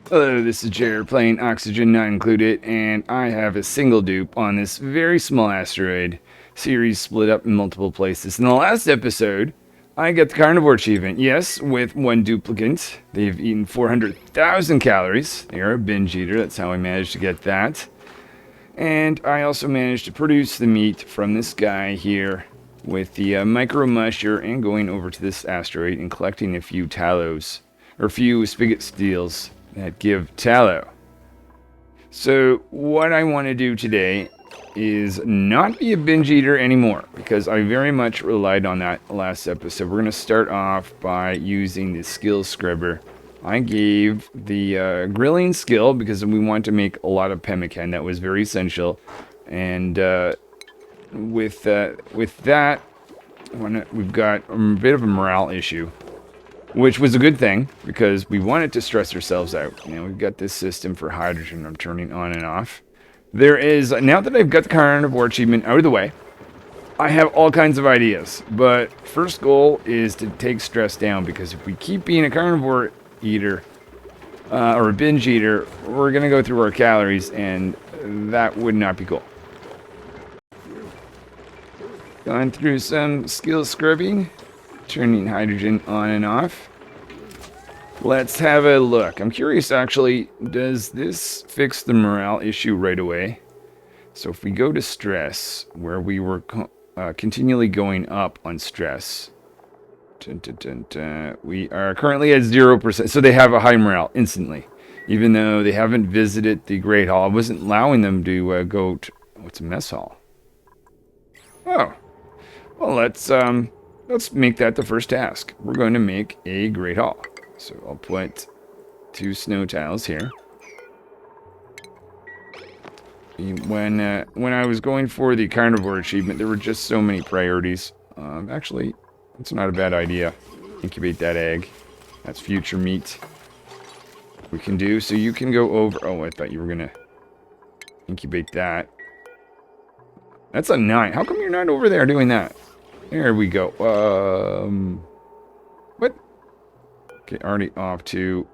Hello, this is Jared playing Oxygen Not Included, and I have a single dupe on this very small asteroid. Ceres split up in multiple places. In the last episode, I get the carnivore achievement. Yes, with one duplicant. They've eaten 400,000 calories. They are a binge eater, that's how I managed to get that. And I also managed to produce the meat from this guy here with the micro musher and going over to this asteroid and collecting a few talos, or a few spigot steels that give tallow. So what I want to do today is not be a binge eater anymore, because I very much relied on that last episode. We're going to start off by using the skill scrubber. I gave the grilling skill because we want to make a lot of pemmican. That was very essential. And with that, we've got a bit of a morale issue, which was a good thing because we wanted to stress ourselves out. You know, we've got this system for hydrogen I'm turning on and off. There is, now that I've got the carnivore achievement out of the way, I have all kinds of ideas. But first goal is to take stress down, because if we keep being a carnivore eater, or a binge eater, we're going to go through our calories, and that would not be cool. Going through some skill scrubbing, turning hydrogen on and off. Let's have a look. I'm curious, actually, does this fix the morale issue right away? So if we go to stress, where we were continually going up on stress, we are currently at 0%. So they have a high morale instantly, even though they haven't visited the Great Hall. I wasn't allowing them to go to, what's a mess hall? Oh, well, let's make that the first task. We're going to make a Great Hall. So I'll put 2 snow tiles here. When I was going for the carnivore achievement, there were just so many priorities. Actually, it's not a bad idea. Incubate that egg. That's future meat. We can do, so you can go over. Oh, I thought you were gonna incubate that. That's a 9. How come you're not over there doing that? There we go. What? Okay, already off to...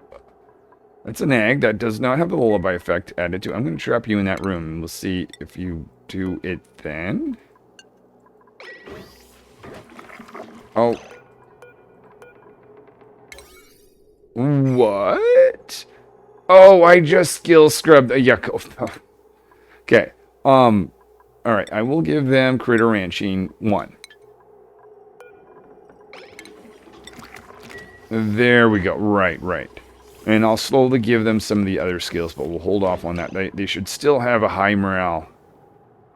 That's an egg that does not have the lullaby effect added to. I'm going to trap you in that room, and we'll see if you do it then. Oh. What? Oh, I just skill scrubbed a yuck. Okay. Alright, I will give them critter ranching 1. There we go. Right. And I'll slowly give them some of the other skills, but we'll hold off on that. They should still have a high morale.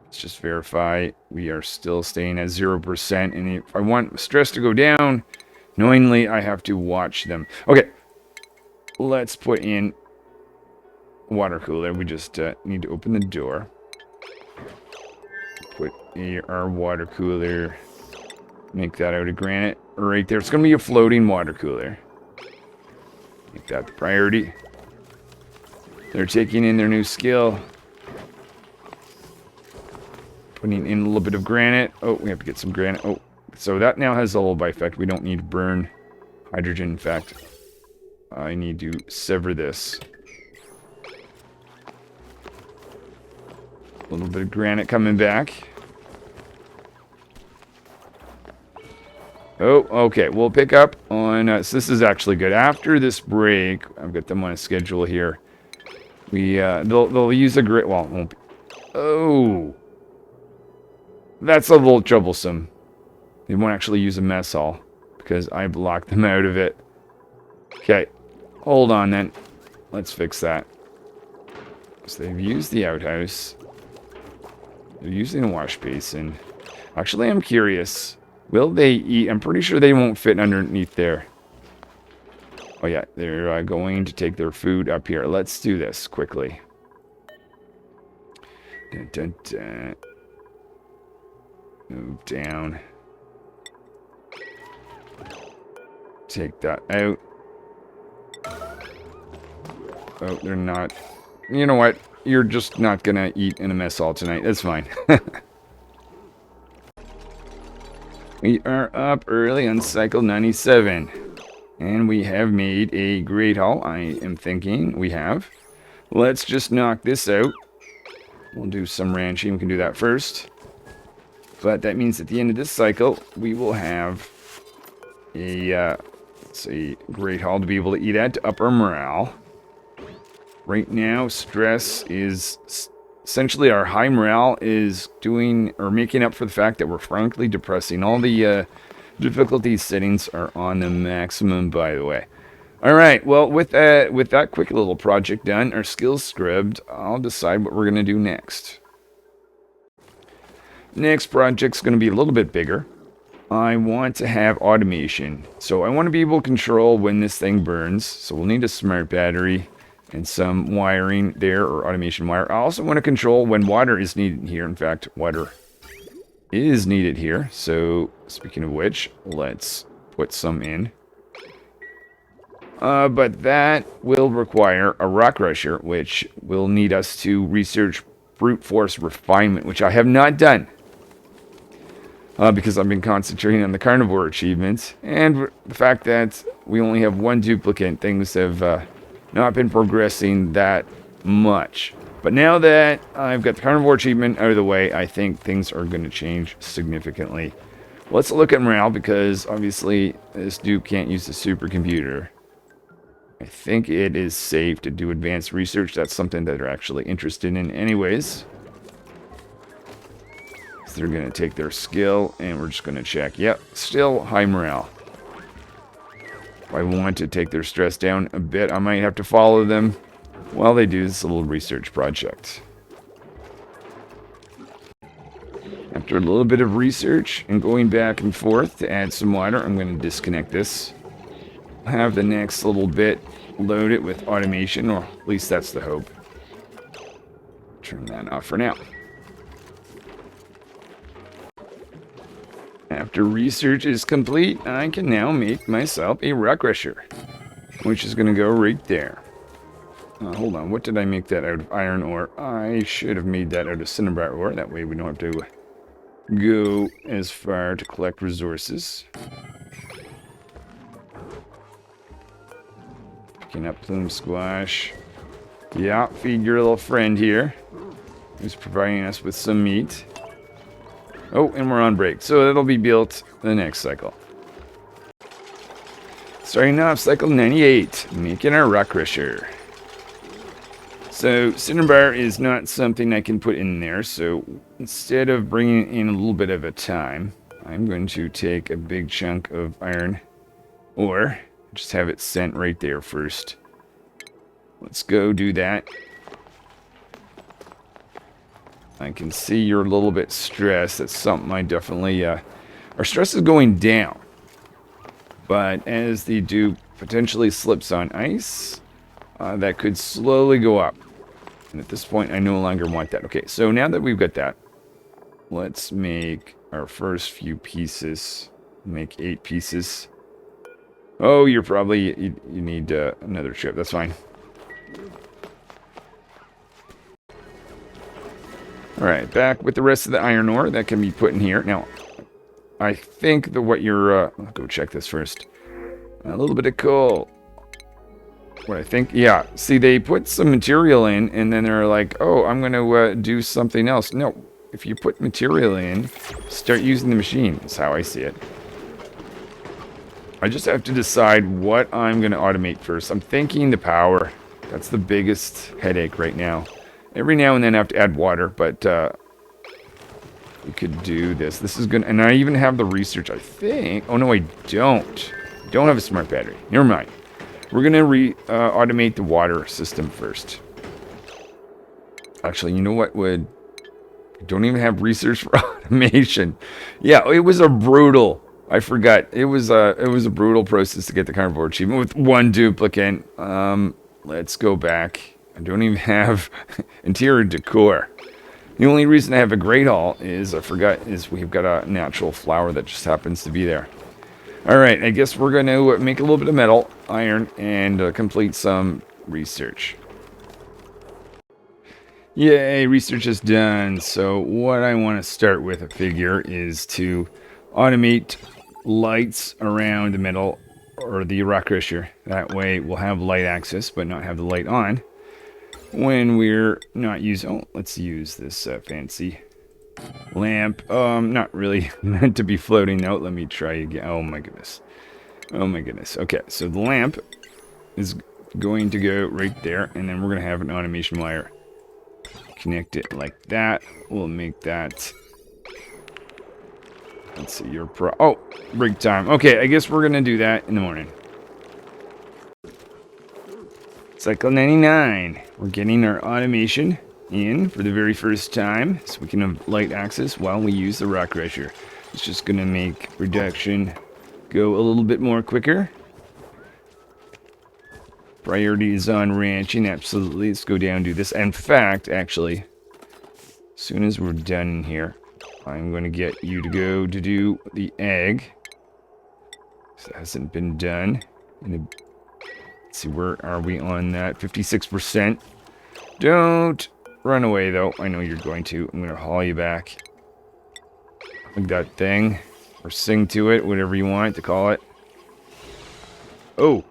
Let's just verify we are still staying at 0%. And if I want stress to go down, knowingly, I have to watch them. Okay. Let's put in water cooler. We just need to open the door. Put our water cooler. Make that out of granite right there. It's going to be a floating water cooler. Make that the priority. They're taking in their new skill. Putting in a little bit of granite. Oh, we have to get some granite. Oh, so that now has a lullaby effect. We don't need to burn hydrogen. In fact, I need to sever this. A little bit of granite coming back. Oh, okay. We'll pick up on... so this is actually good. After this break, I've got them on a schedule here. They'll use a grit... Well, it won't be... Oh! That's a little troublesome. They won't actually use a mess hall, because I blocked them out of it. Okay. Hold on, then. Let's fix that. So they've used the outhouse. They're using a wash basin. Actually, I'm curious... Will they eat? I'm pretty sure they won't fit underneath there. Oh yeah, they're going to take their food up here. Let's do this quickly. Dun, dun, dun. Move down. Take that out. Oh, they're not. You know what? You're just not gonna eat in a mess hall tonight. That's fine. We are up early on cycle 97. And we have made a great haul. I am thinking we have. Let's just knock this out. We'll do some ranching. We can do that first. But that means at the end of this cycle, we will have let's see, great haul to be able to eat at to up our morale. Right now, stress is essentially our high morale is doing or making up for the fact that we're frankly depressing. All the difficulty settings are on the maximum, by the way. All right, well, with that quick little project done, our skills scrubbed, I'll decide what we're going to do next. Next project's going to be a little bit bigger. I want to have automation. So I want to be able to control when this thing burns. So we'll need a smart battery and some wiring there, or automation wire. I also want to control when water is needed here. In fact, water is needed here. So speaking of which, let's put some in. But that will require a rock crusher, which will need us to research brute force refinement, which I have not done. Because I've been concentrating on the carnivore achievements, and the fact that we only have one duplicant, things have not been progressing that much. But now that I've got the carnivore achievement out of the way, I think things are going to change significantly. Let's look at morale, because obviously this dupe can't use the supercomputer. I think it is safe to do advanced research. That's something that they're actually interested in anyways. So they're going to take their skill, and we're just going to check. Yep, still high morale. If I want to take their stress down a bit, I might have to follow them while they do this little research project. After a little bit of research and going back and forth to add some water, I'm going to disconnect this. Have the next little bit loaded with automation, or at least that's the hope. Turn that off for now. After research is complete, I can now make myself a rock crusher, which is going to go right there. Hold on, what did I make that out of? Iron ore. I should have made that out of cinnabar ore. That way we don't have to go as far to collect resources. Picking up plume squash. Yeah, feed your little friend here, who's providing us with some meat. Oh, and we're on break, so that'll be built the next cycle. Starting off cycle 98, making our rock crusher. So cinnabar is not something I can put in there, so instead of bringing in a little bit of a time, I'm going to take a big chunk of iron ore. Just have it sent right there first. Let's go do that. I can see you're a little bit stressed. That's something I definitely... our stress is going down. But as the dupe potentially slips on ice, that could slowly go up. And at this point, I no longer want that. Okay, so now that we've got that, let's make our first few pieces. Make 8 pieces. Oh, you're probably... You need another chip. That's fine. Alright, back with the rest of the iron ore that can be put in here. Now, I think that what you're... I'll go check this first. A little bit of coal. What I think... Yeah, see, they put some material in, and then they're like, oh, I'm going to do something else. No, if you put material in, start using the machine. That's how I see it. I just have to decide what I'm going to automate first. I'm thinking the power. That's the biggest headache right now. Every now and then I have to add water, but we could do this. This is good. And I even have the research, I think. Oh, no, I don't. Don't have a smart battery. Never mind. We're going to automate the water system first. Actually, you know what would... Don't even have research for automation. Yeah, it was a brutal... I forgot. It was a brutal process to get the carnivore achievement with one duplicant. Let's go back. I don't even have interior decor. The only reason I have a great hall is we've got a natural flower that just happens to be there. Alright, I guess we're going to make a little bit of metal, iron, and complete some research. Yay, research is done. So what I want to start with, I figure, is to automate lights around the metal or the rock crusher. That way we'll have light access, but not have the light on when we're not using. Oh, let's use this fancy lamp. Not really meant to be floating out. Let me try again. Oh my goodness. Oh my goodness. Okay, so the lamp is going to go right there, and then we're going to have an automation wire. Connect it like that. We'll make that. Let's see, your oh, break time. Okay, I guess we're going to do that in the morning. Cycle 99. We're getting our automation in for the very first time, so we can have light access while we use the rock crusher. It's just going to make production go a little bit more quicker. Priority is on ranching, absolutely. Let's go down and do this. In fact, actually, as soon as we're done in here, I'm going to get you to go to do the egg. This hasn't been done. Let's see, where are we on that? 56%. Don't run away, though. I know you're going to. I'm going to haul you back. Like that thing. Or sing to it, whatever you want to call it. Oh!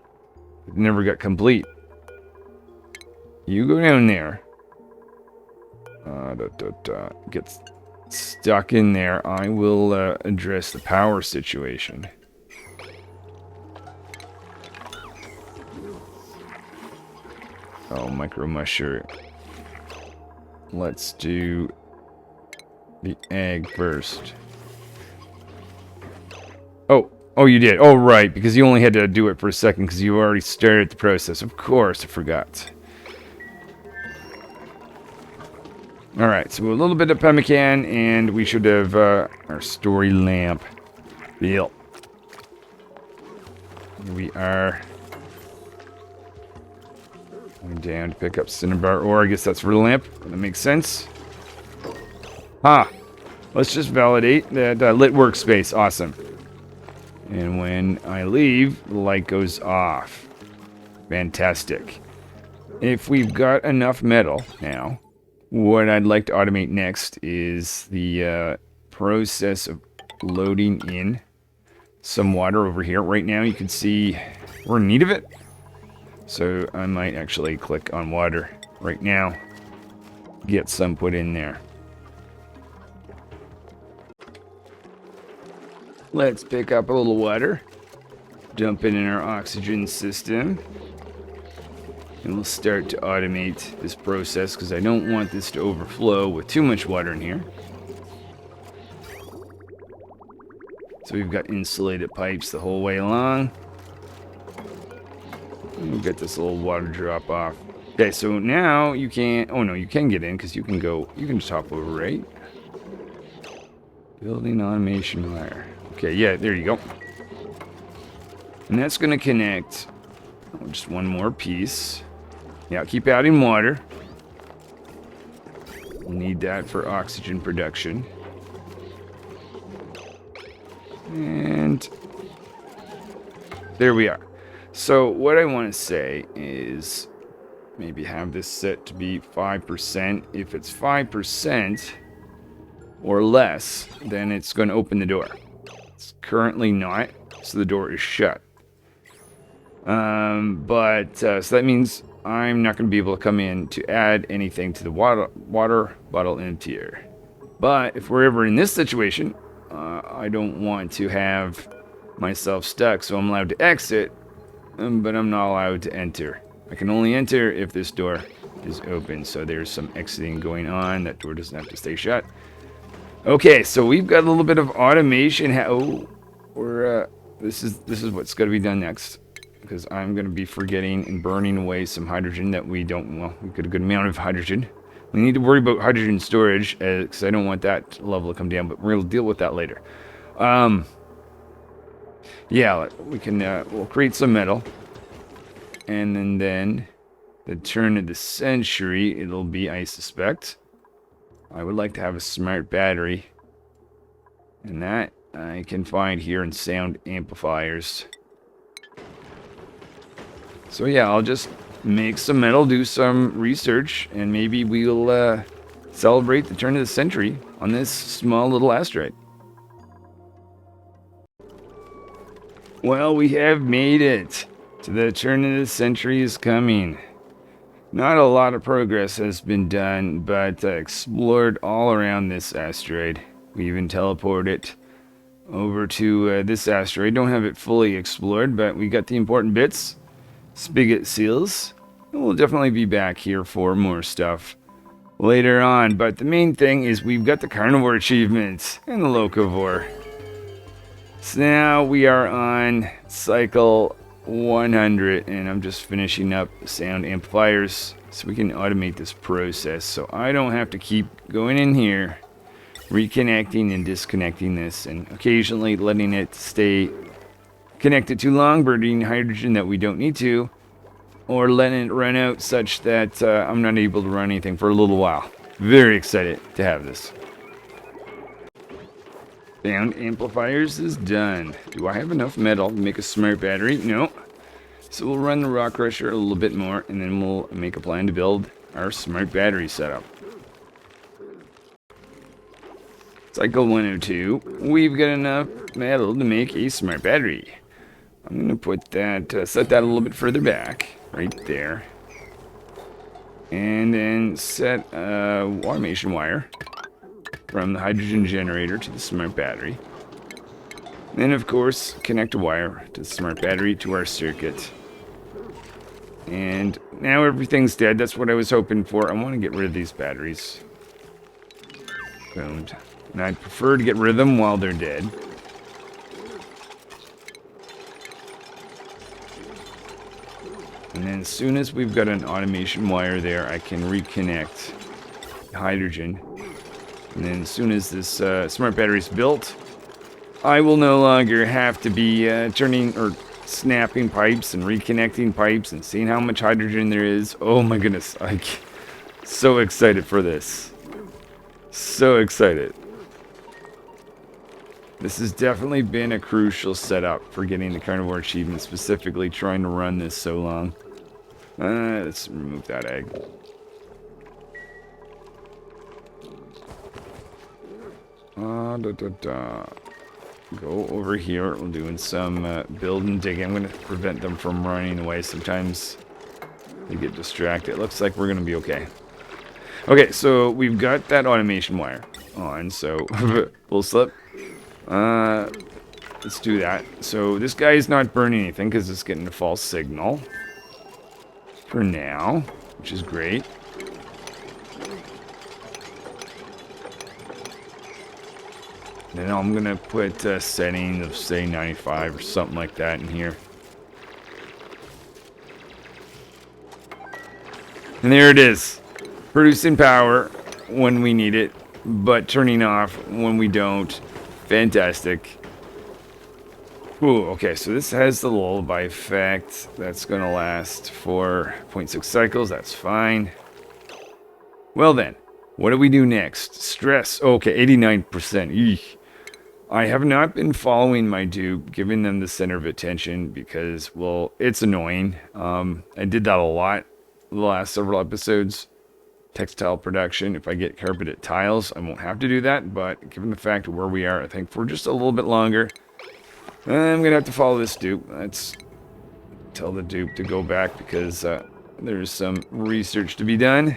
It never got complete. You go down there. Get stuck in there. I will address the power situation. Oh, micro musher. Let's do the egg first. Oh, you did. Oh, right, because you only had to do it for a second because you already started the process. Of course, I forgot. Alright, so a little bit of pemmican, and we should have our story lamp built. Here we are. Going down to pick up cinnabar ore. I guess that's for the lamp. That makes sense. Let's just validate that lit workspace. Awesome. And when I leave, the light goes off. Fantastic. If we've got enough metal now, what I'd like to automate next is the process of loading in some water over here. Right now, you can see we're in need of it. So I might actually click on water right now. Get some put in there. Let's pick up a little water, dump it in our oxygen system, and we'll start to automate this process because I don't want this to overflow with too much water in here. So we've got insulated pipes the whole way along. And we'll get this little water drop off. Okay, so now you can't, oh no, you can get in because you can go, you can just hop over, right? Building automation wire. Okay, yeah, there you go. And that's going to connect just one more piece. Yeah, keep adding water. We'll need that for oxygen production. And there we are. So what I want to say is maybe have this set to be 5%. If it's 5% or less, then it's going to open the door. It's currently not, so the door is shut. So that means I'm not going to be able to come in to add anything to the water bottle emptier. But if we're ever in this situation, I don't want to have myself stuck, so I'm allowed to exit, but I'm not allowed to enter. I can only enter if this door is open, so there's some exiting going on. That door doesn't have to stay shut. Okay, so we've got a little bit of automation. This is what's going to be done next, because I'm going to be forgetting and burning away some hydrogen that we don't. Well, we got a good amount of hydrogen. We need to worry about hydrogen storage because I don't want that level to come down, but we're going to deal with that later. Yeah, we can. We'll create some metal, and then the turn of the century, it'll be, I suspect. I would like to have a smart battery, and that I can find here in sound amplifiers. So yeah, I'll just make some metal, do some research, and maybe we'll celebrate the turn of the century on this small little asteroid. Well, we have made it. To the turn of the century is coming. Not a lot of progress has been done, but explored all around this asteroid. We even teleported over to this asteroid. Don't have it fully explored, but we got the important bits. Spigot seals. And we'll definitely be back here for more stuff later on. But the main thing is we've got the carnivore achievements and the locavore. So now we are on cycle 100, and I'm just finishing up sound amplifiers so we can automate this process so I don't have to keep going in here, reconnecting and disconnecting this, and occasionally letting it stay connected too long, burning hydrogen that we don't need to, or letting it run out such that I'm not able to run anything for a little while. Very excited to have this. Sound amplifiers is done. Do I have enough metal to make a smart battery? No. So we'll run the rock crusher a little bit more, and then we'll make a plan to build our smart battery setup. Cycle 102. We've got enough metal to make a smart battery. I'm going to put that, set that a little bit further back, right there. And then set automation wire from the hydrogen generator to the smart battery. Then, of course, connect a wire to the smart battery to our circuit. And now everything's dead. That's what I was hoping for. I want to get rid of these batteries. And I'd prefer to get rid of them while they're dead. And then as soon as we've got an automation wire there, I can reconnect hydrogen. And then as soon as this smart battery is built, I will no longer have to be turning or snapping pipes and reconnecting pipes and seeing how much hydrogen there is. Oh my goodness, I'm so excited for this. So excited. This has definitely been a crucial setup for getting the carnivore achievement, specifically trying to run this so long. Let's remove that egg. Go over here. We're doing some build and dig. I'm going to prevent them from running away. Sometimes they get distracted. It looks like we're going to be okay. Okay, so we've got that automation wire on, so full slip. Let's do that. So this guy is not burning anything because it's getting a false signal for now, which is great. Then I'm going to put a setting of, say, 95 or something like that in here. And there it is. Producing power when we need it, but turning off when we don't. Fantastic. Ooh, okay, so this has the lullaby effect. That's going to last for 0.6 cycles. That's fine. Well then, what do we do next? Stress. Okay, 89%. Eek. I have not been following my dupe, giving them the center of attention because, well, it's annoying. I did that a lot the last several episodes. Textile production. If I get carpeted tiles, I won't have to do that, but given the fact of where we are, I think for just a little bit longer, I'm going to have to follow this dupe. Let's tell the dupe to go back because there's some research to be done.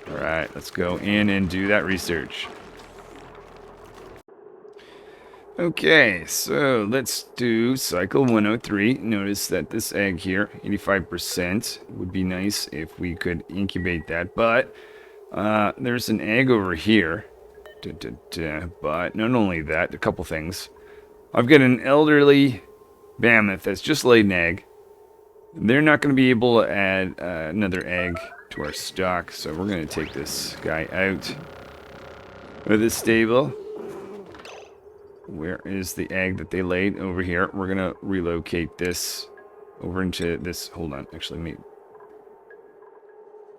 Alright, let's go in and do that research. Okay, so let's do cycle 103. Notice that this egg here, 85%, would be nice if we could incubate that, but there's an egg over here. But not only that, a couple things. I've got an elderly mammoth that's just laid an egg. They're not going to be able to add another egg to our stock, so we're going to take this guy out of the stable. Where is the egg that they laid? Over here. We're going to relocate this over into this. Hold on. Actually,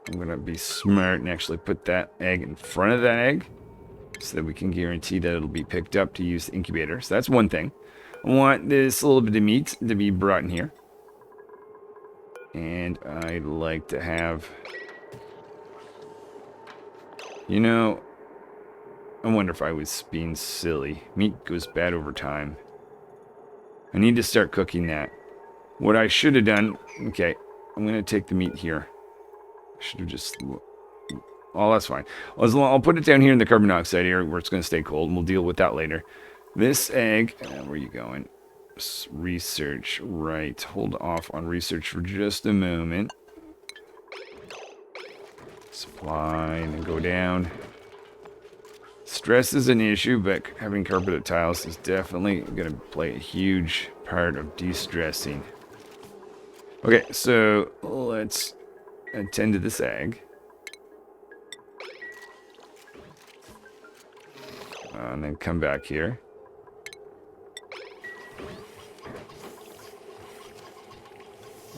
I'm going to be smart and actually put that egg in front of that egg so that we can guarantee that it'll be picked up to use the incubator. So that's one thing. I want this little bit of meat to be brought in here. And I'd like to have... You know... I wonder if I was being silly. Meat goes bad over time. I need to start cooking that. What I should have done... Okay, I'm going to take the meat here. I should have just... Oh, that's fine. I'll put it down here in the carbon dioxide area where it's going to stay cold, and we'll deal with that later. This egg... where are you going? Research. Right. Hold off on research for just a moment. Supply, and then go down. Stress is an issue, but having carpeted tiles is definitely going to play a huge part of de-stressing. Okay, so let's attend to this egg. And then come back here.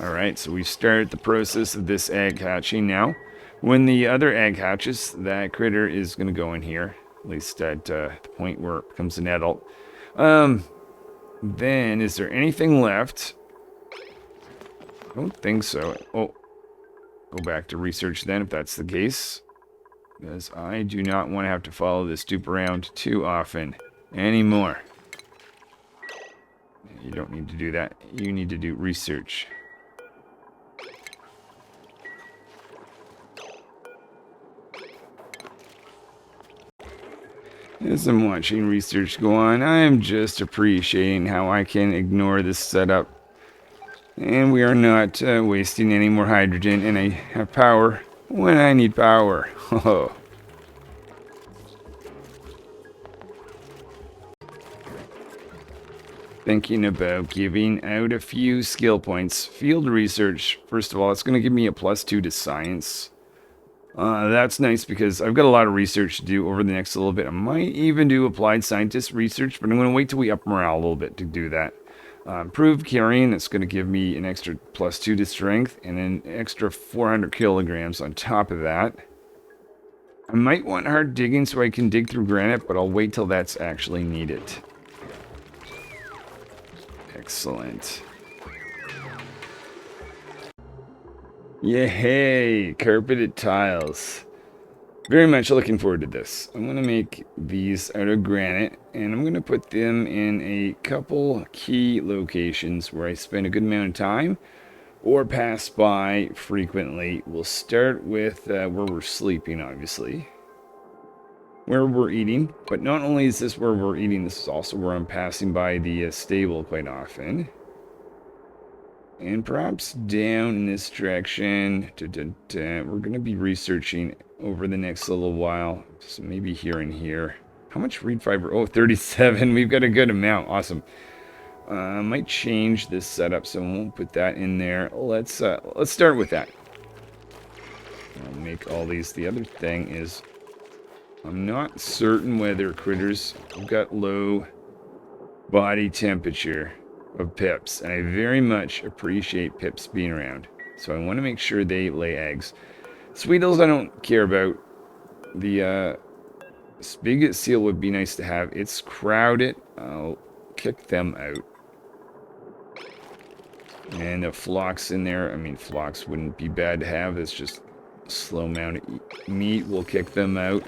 Alright, so we start the process of this egg hatching now. When the other egg hatches, that critter is going to go in here. At least at the point where it becomes an adult. Then, is there anything left? I don't think so. Oh, go back to research then if that's the case. Because I do not want to have to follow this dupe around too often anymore. You don't need to do that. You need to do research. As I'm watching research go on, I am just appreciating how I can ignore this setup. And we are not wasting any more hydrogen, and I have power when I need power. Oh. Thinking about giving out a few skill points. Field research, first of all, it's going to give me a +2 to science. That's nice because I've got a lot of research to do over the next little bit. I might even do applied scientist research, but I'm going to wait till we up morale a little bit to do that. Improved carrying, that's going to give me an extra +2 to strength and an extra 400 kilograms on top of that. I might want hard digging so I can dig through granite, but I'll wait till that's actually needed. Excellent. Yay! Carpeted tiles. Very much looking forward to this. I'm going to make these out of granite, and I'm going to put them in a couple key locations where I spend a good amount of time or pass by frequently. We'll start with where we're sleeping, obviously. Where we're eating, but not only is this where we're eating, this is also where I'm passing by the stable quite often. And perhaps down in this direction. We're going to be researching over the next little while. So maybe here and here. How much reed fiber? Oh, 37. We've got a good amount. Awesome. I might change this setup, so I won't put that in there. Let's start with that. I'll make all these. The other thing is, I'm not certain whether critters have got low body temperature of pips, and I very much appreciate pips being around, so I want to make sure they lay eggs. Sweetles I don't care about. The spigot seal would be nice to have. It's crowded. I'll kick them out. And the flocks in there, I mean, flocks wouldn't be bad to have. It's just a slow amount of meat. We'll kick them out.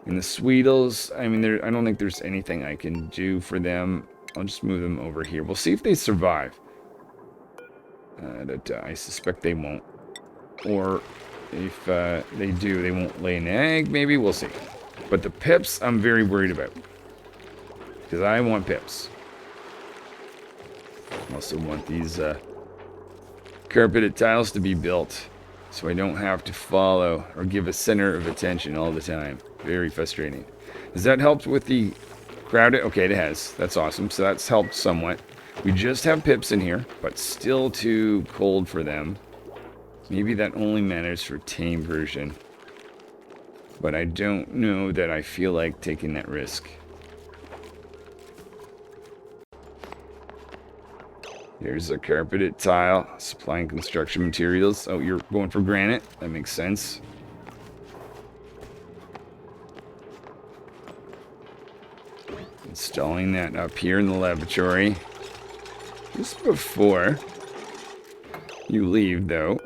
And the Sweetles, I mean, I don't think there's anything I can do for them. I'll just move them over here. We'll see if they survive. I suspect they won't. Or if they do, they won't lay an egg. Maybe we'll see. But the pips, I'm very worried about. Because I want pips. I also want these carpeted tiles to be built. So I don't have to follow or give a center of attention all the time. Very frustrating. Has that helped with the crowded? Okay, it has. That's awesome. So that's helped somewhat. We just have pips in here, but still too cold for them. Maybe that only matters for tame version. But I don't know that I feel like taking that risk. Here's a carpeted tile, supplying construction materials. Oh, you're going for granite? That makes sense. Installing that up here in the laboratory. Just before you leave, though,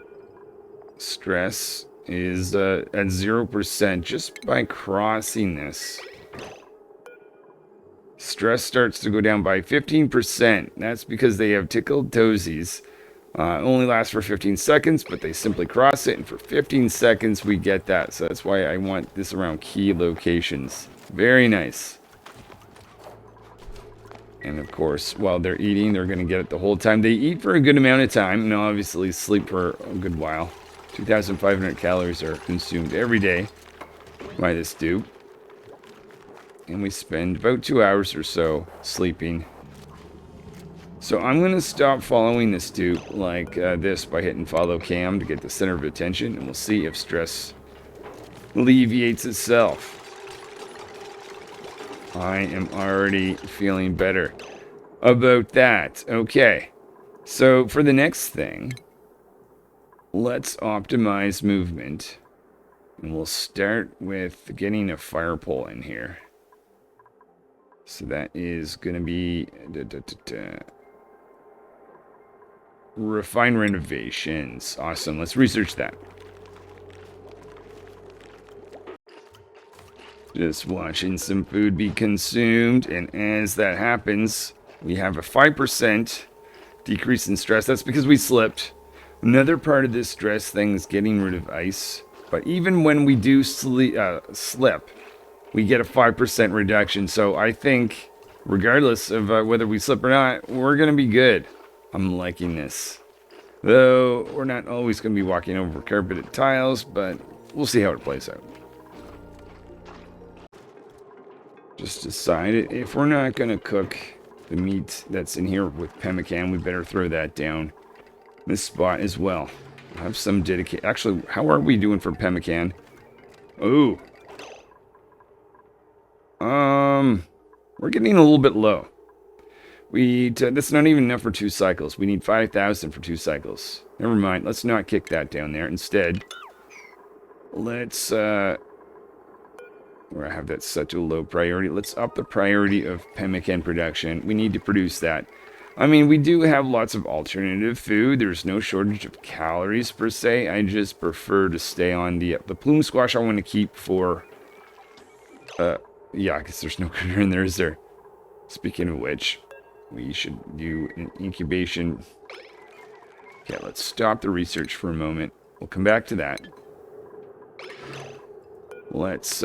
stress is at 0% just by crossing this. Stress starts to go down by 15%. That's because they have tickled toesies. Only lasts for 15 seconds, but they simply cross it, and for 15 seconds we get that. So that's why I want this around key locations. Very nice. And of course, while they're eating, they're going to get it the whole time. They eat for a good amount of time, and obviously sleep for a good while. 2,500 calories are consumed every day by this dupe. And we spend about 2 hours or so sleeping. So I'm going to stop following this dupe like this by hitting follow cam to get the center of attention, and we'll see if stress alleviates itself. I am already feeling better about that. Okay, so for the next thing, let's optimize movement. And we'll start with getting a fire pole in here. So that is going to be refine renovations. Awesome. Let's research that. Just watching some food be consumed. And as that happens, we have a 5% decrease in stress. That's because we slipped. Another part of this stress thing is getting rid of ice. But even when we do slip, we get a 5% reduction. So I think, regardless of whether we slip or not, we're going to be good. I'm liking this. Though, we're not always going to be walking over carpeted tiles, but we'll see how it plays out. Just decided if we're not going to cook the meat that's in here with pemmican, we better throw that down this spot as well. We'll have some dedicated... Actually, how are we doing for pemmican? Oh. We're getting a little bit low. That's not even enough for 2 cycles. We need 5,000 for 2 cycles. Never mind. Let's not kick that down there. Instead, let's... I have that set to a low priority. Let's up the priority of pemmican production. We need to produce that. I mean, we do have lots of alternative food. There's no shortage of calories, per se. I just prefer to stay on the plume squash I want to keep for... yeah, I guess there's no critter in there, is there? Speaking of which, we should do an incubation. Okay, let's stop the research for a moment. We'll come back to that. Let's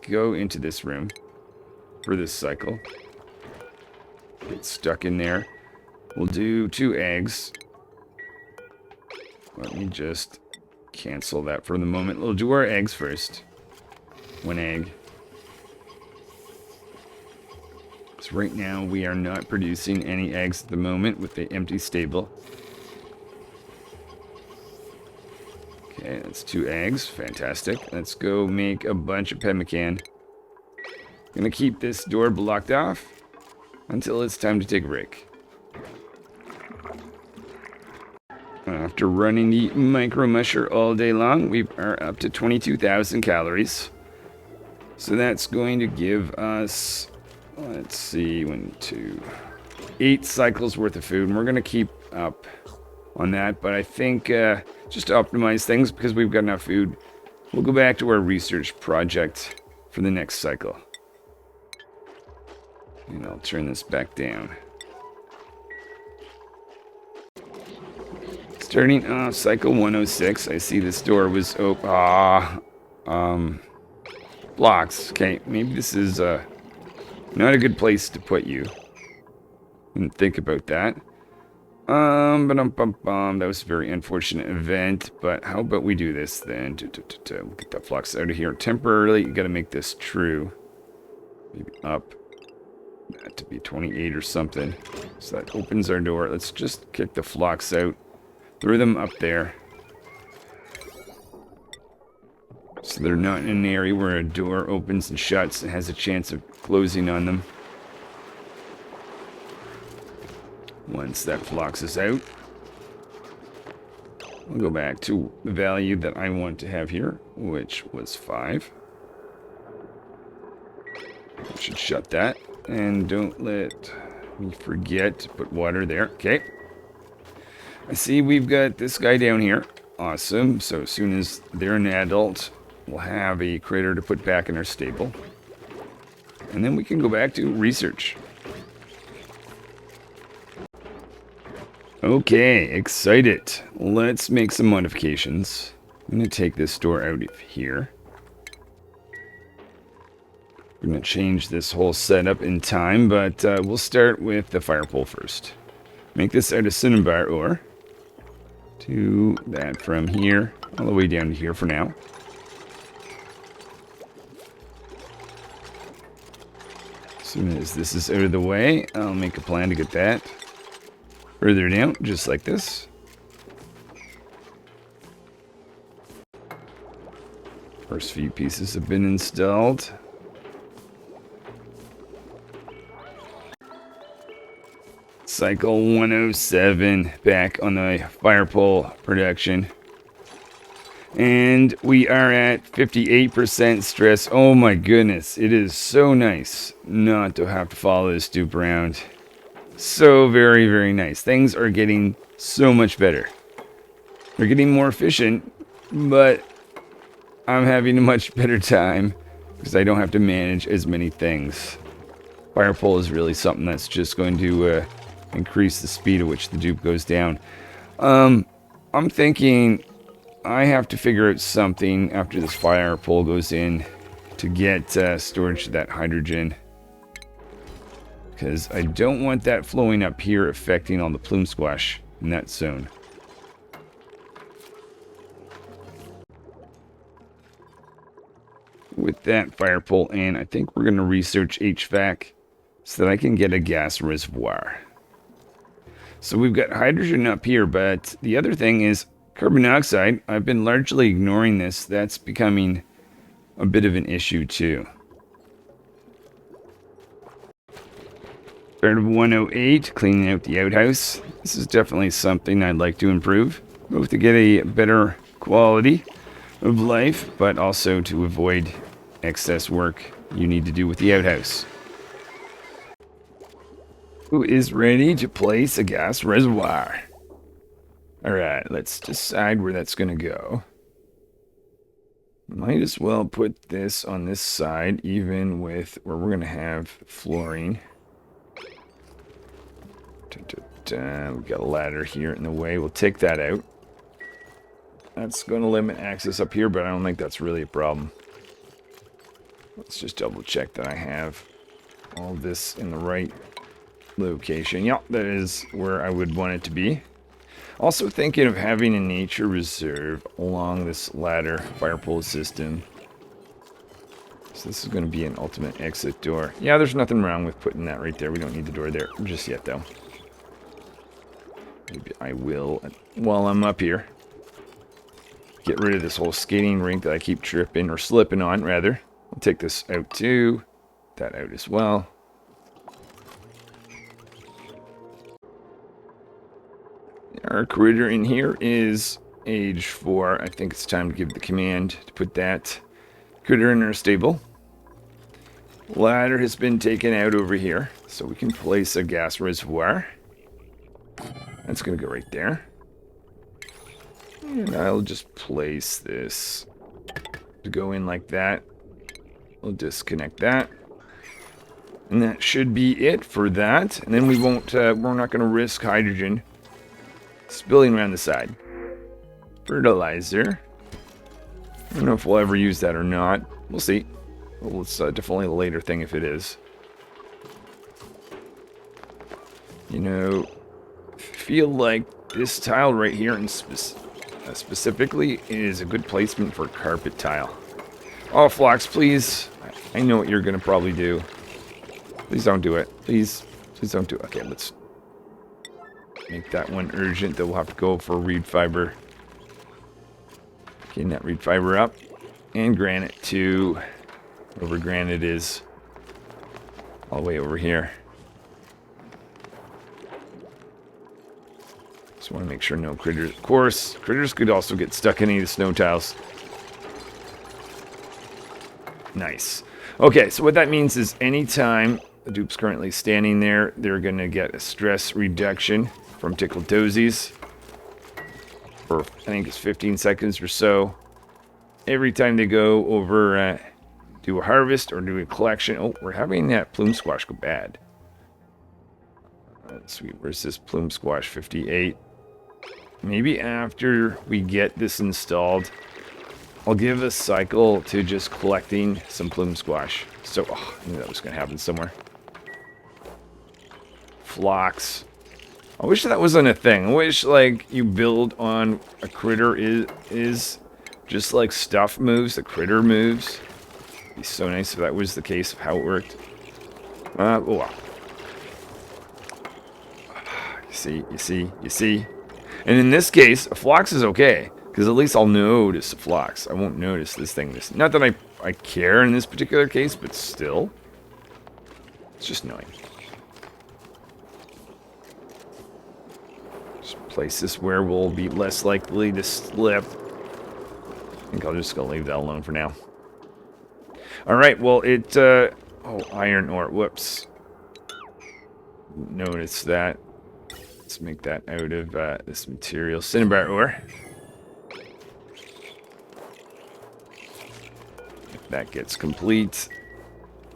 go into this room for this cycle. Get stuck in there. We'll do 2 eggs. Let me just cancel that for the moment. We'll do our eggs first. 1 egg. So right now we are not producing any eggs at the moment with the empty stable. Okay, that's 2 eggs. Fantastic. Let's go make a bunch of pemmican. Gonna keep this door blocked off until it's time to take a break. After running the micro musher all day long, we are up to 22,000 calories. So that's going to give us, let's see, 8 cycles worth of food. And we're going to keep up on that. But I think just to optimize things, because we've got enough food, we'll go back to our research project for the next cycle. And I'll turn this back down. Starting off cycle 106, I see this door was open. Blocks. Okay, maybe this is not a good place to put you. Didn't think about that. That was a very unfortunate event, but how about we do this then? We'll get that flux out of here temporarily. You gotta make this true. Maybe up. That to be 28 or something. So that opens our door. Let's just kick the flocks out. Throw them up there. So they're not in an area where a door opens and shuts and has a chance of closing on them. Once that flocks is out, we'll go back to the value that I want to have here, which was 5. I should shut that. And don't let me forget to put water there. Okay. I see we've got this guy down here. Awesome. So as soon as they're an adult, we'll have a critter to put back in our stable. And then we can go back to research. Okay, excited. Let's make some modifications. I'm going to take this door out of here. We're going to change this whole setup in time, but we'll start with the fire pole first. Make this out of cinnabar ore. Do that from here all the way down to here for now. As soon as this is out of the way, I'll make a plan to get that further down, just like this. First few pieces have been installed. Cycle 107 back on the fire pole production. And we are at 58% stress. Oh my goodness, it is so nice not to have to follow this dupe around. So very, very nice. Things are getting so much better. They're getting more efficient, but I'm having a much better time because I don't have to manage as many things. Fire pole is really something that's just going to increase the speed at which the dupe goes down. I'm thinking I have to figure out something after this fire pole goes in to get storage of that hydrogen. Because I don't want that flowing up here affecting all the plume squash in that zone. With that fire pole in, I think we're going to research HVAC so that I can get a gas reservoir. So we've got hydrogen up here, but the other thing is carbon dioxide. I've been largely ignoring this. That's becoming a bit of an issue too. Start of 108, cleaning out the outhouse. This is definitely something I'd like to improve, both to get a better quality of life, but also to avoid excess work you need to do with the outhouse. Who is ready to place a gas reservoir? Alright, let's decide where that's going to go. Might as well put this on this side, even with where we're going to have flooring. We've got a ladder here in the way. We'll take that out. That's going to limit access up here, but I don't think that's really a problem. Let's just double check that I have all this in the right location. Yep, that is where I would want it to be. Also thinking of having a nature reserve along this ladder fire pole system. So this is going to be an ultimate exit door. Yeah, there's nothing wrong with putting that right there. We don't need the door there just yet, though. Maybe I will, while I'm up here, get rid of this whole skating rink that I keep tripping, or slipping on, rather. I'll take this out, too. That out as well. Our critter in here is age 4. I think it's time to give the command to put that critter in our stable. Ladder has been taken out over here, so we can place a gas reservoir. That's going to go right there. And I'll just place this to go in like that. We'll disconnect that. And that should be it for that. And then we won't, we're not going to risk hydrogen spilling around the side. Fertilizer. I don't know if we'll ever use that or not. We'll see. Well, it's definitely a later thing if it is. You know, feel like this tile right here and specifically is a good placement for carpet tile. Oh, Phlox, please. I know what you're going to probably do. Please don't do it. Please don't do it. Okay, let's make that one urgent. That we'll have to go for reed fiber. Getting that reed fiber up. And granite to wherever granite is. All the way over here. Just want to make sure no critters. Of course, critters could also get stuck in any of the snow tiles. Nice. Okay, so what that means is anytime the dupe's currently standing there, they're going to get a stress reduction from tickled toesies. for, I think it's 15 seconds or so. Every time they go over, do a harvest or do a collection. Oh, we're having that plume squash go bad. Sweet, where's this plume squash? 58. Maybe after we get this installed, I'll give a cycle to just collecting some plume squash. So, oh, I knew that was going to happen somewhere. Flocks. I wish that wasn't a thing. I wish, like, you build on a critter is just like stuff moves, the critter moves. It'd be so nice if that was the case of how it worked. Oh well. You see. And in this case, a Phlox is okay, because at least I'll notice a Phlox. I won't notice this thing. Not that I care in this particular case, but still. It's just annoying. Just place this where we'll be less likely to slip. I think I'll just go leave that alone for now. Alright, well, oh, iron ore. Whoops. Notice that. Let's make that out of this material. Cinnabar ore. If that gets complete,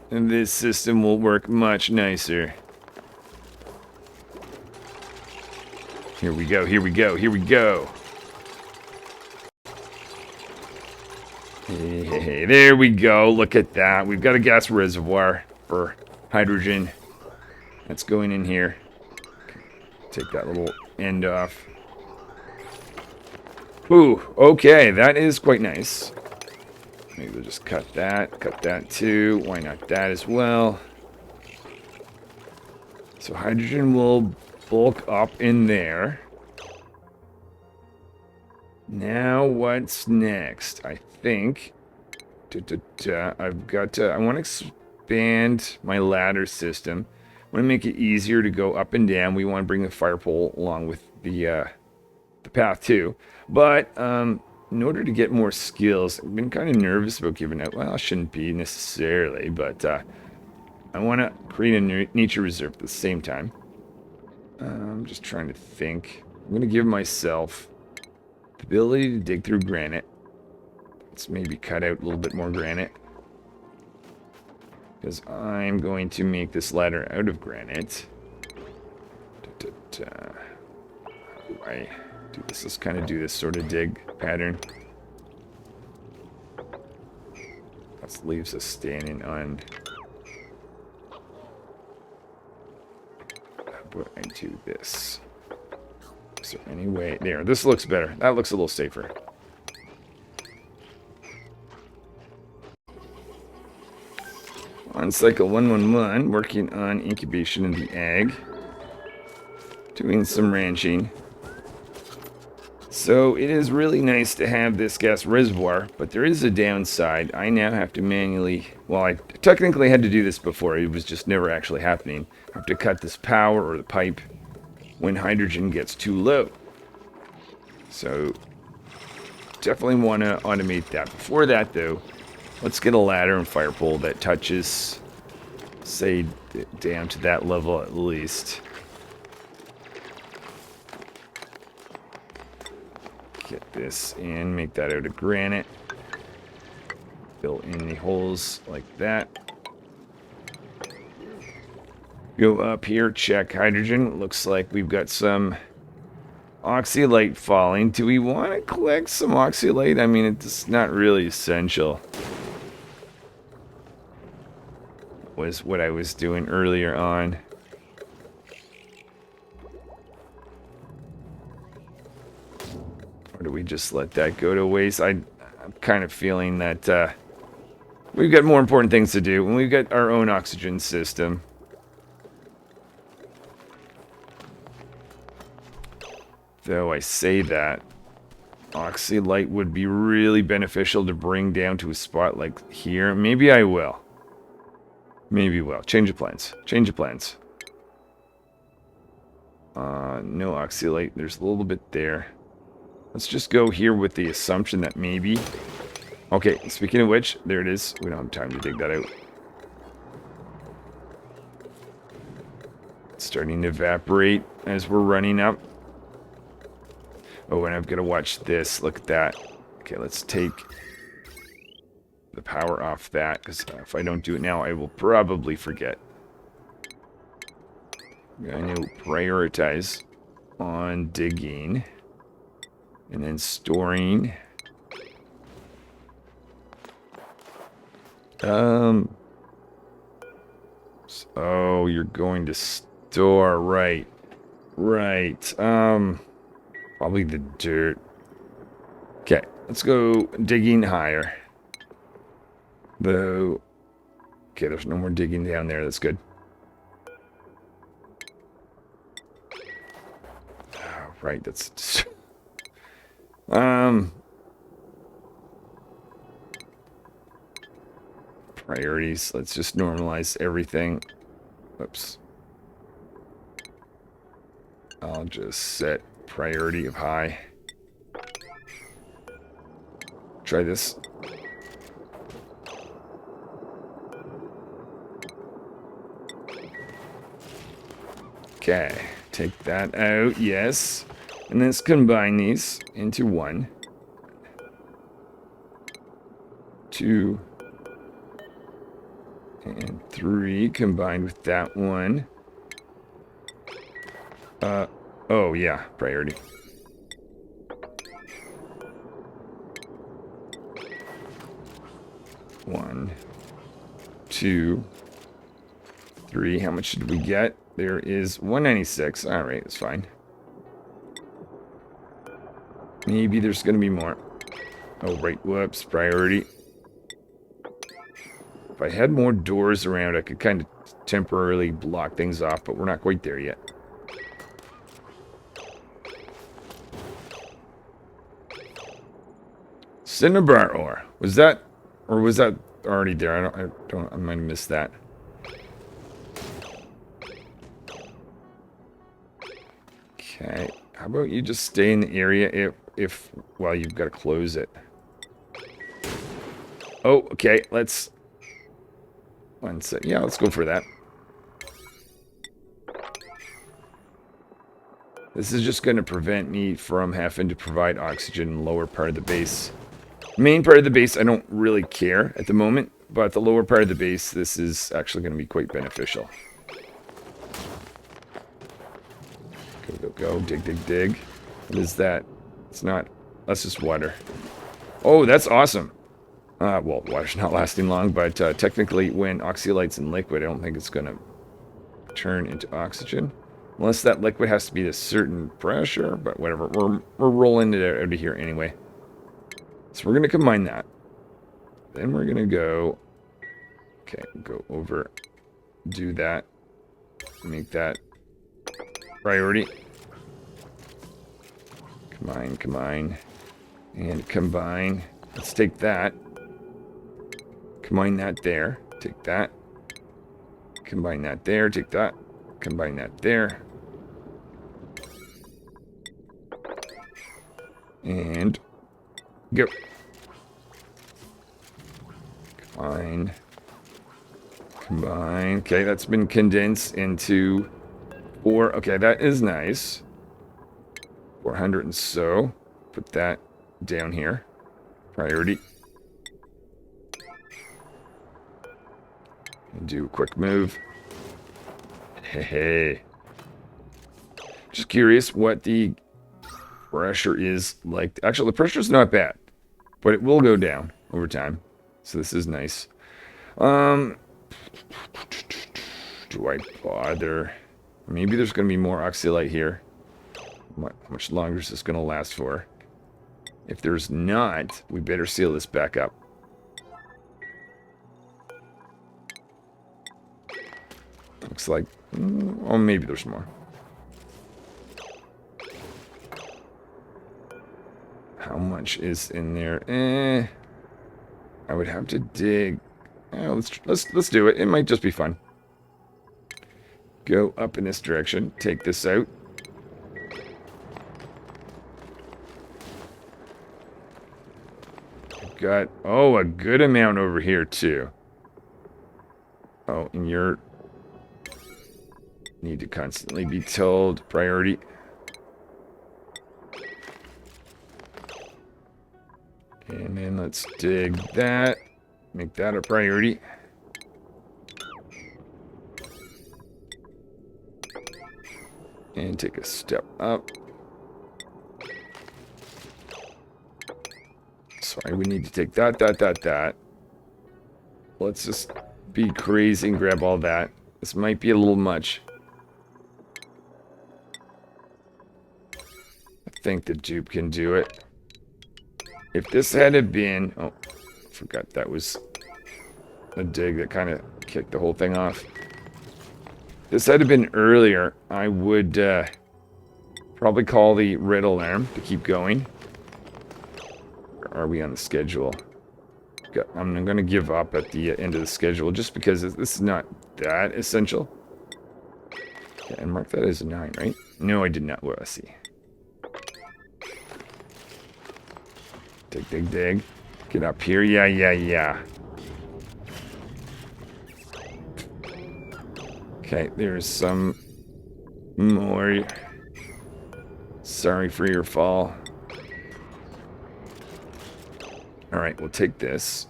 and this system will work much nicer. Here we go. Hey, there we go. Look at that. We've got a gas reservoir for hydrogen. That's going in here. Take that little end off. Ooh, okay, that is quite nice. Maybe we'll just cut that too. Why not that as well? So hydrogen will bulk up in there. Now what's next? I think I've got to, I want to expand my ladder system. I want to make it easier to go up and down. We want to bring the fire pole along with the path too. But in order to get more skills, I've been kind of nervous about giving out. Well, I shouldn't be necessarily, but I want to create a nature reserve at the same time. I'm just trying to think. I'm going to give myself the ability to dig through granite. Let's maybe cut out a little bit more granite. Because I'm going to make this ladder out of granite. How do I do this? Let's kind of do this sort of dig pattern. That leaves us standing on. How about I do this? Is there any way? There, this looks better. That looks a little safer. On cycle 111, working on incubation in the egg. Doing some ranching. So it is really nice to have this gas reservoir, but there is a downside. I now have to manually, well, I technically had to do this before, it was just never actually happening. I have to cut this power or the pipe when hydrogen gets too low. So definitely want to automate that. Before that though, let's get a ladder and fire pole that touches, say, down to that level at least. Get this in, make that out of granite. Fill in the holes like that. Go up here, check hydrogen. Looks like we've got some oxylite falling. Do we want to collect some oxylite? I mean, it's not really essential. Was what I was doing earlier on. Or do we just let that go to waste? I'm kind of feeling that we've got more important things to do when we've got our own oxygen system. Though I say that, oxylite would be really beneficial to bring down to a spot like here. Maybe I will. Maybe will. Change of plans. Change of plans. No oxylite. There's a little bit there. Let's just go here with the assumption that maybe... Okay, speaking of which, there it is. We don't have time to dig that out. It's starting to evaporate as we're running up. Oh, and I've got to watch this. Look at that. Okay, let's take the power off that, because if I don't do it now, I will probably forget. I'm going to prioritize on digging and then storing. Oh, you're going to store, right. Right. Probably the dirt. Okay, let's go digging higher. Though, okay, there's no more digging down there. That's good. Oh, right, that's... Priorities. Let's just normalize everything. Whoops. I'll just set priority of high. Try this. Okay, take that out, yes. And let's combine these into 1, 2, and 3 combined with that one. Oh yeah, priority. One, 2, 3. How much did we get? There is 196. Alright, that's fine. Maybe there's going to be more. Oh, right. Whoops. Priority. If I had more doors around, I could kind of temporarily block things off, but we're not quite there yet. Cinnabar ore. Was that... Or was that already there? I might have missed that. Okay. How about you just stay in the area if well, you've got to close it. Oh, okay. Let's... One sec. Yeah, let's go for that. This is just going to prevent me from having to provide oxygen in the lower part of the base. Main part of the base, I don't really care at the moment, but the lower part of the base, this is actually going to be quite beneficial. Go, go, go. Dig, dig, dig. What is that? It's not... That's just water. Oh, that's awesome. Well, water's not lasting long, but technically when oxylight's in liquid, I don't think it's going to turn into oxygen. Unless that liquid has to be a certain pressure, but whatever. We're rolling it out of here anyway. So we're going to combine that. Then we're going to go... Okay, go over. Do that. Make that priority. Combine, combine. And combine. Let's take that. Combine that there. Take that. Combine that there. Take that. Combine that there. And go. Combine. Combine. Okay, that's been condensed into 4. Okay, that is nice. 400 and so. Put that down here. Priority. And do a quick move. Hey. Just curious what the pressure is like. Actually, the pressure is not bad, but it will go down over time. So this is nice. Do I bother? Maybe there's going to be more oxylite here. How much longer is this going to last for? If there's not, we better seal this back up. Looks like... oh, maybe there's more. How much is in there? I would have to dig. Let's do it. It might just be fun. Go up in this direction. Take this out. Got, oh, a good amount over here too. Oh, and you're need to constantly be told priority. And then let's dig that. Make that a priority. And take a step up. Sorry, we need to take that. Let's just be crazy and grab all that. This might be a little much. I think the dupe can do it. If this had been... Oh, I forgot that was a dig that kind of kicked the whole thing off. This had been earlier, I would probably call the red alarm to keep going. Or are we on the schedule? I'm going to give up at the end of the schedule just because this is not that essential. Yeah, and mark that as a 9, right? No, I did not. Well, let's see. Dig. Get up here. Yeah. Okay, there's some more. Sorry for your fall. Alright, we'll take this.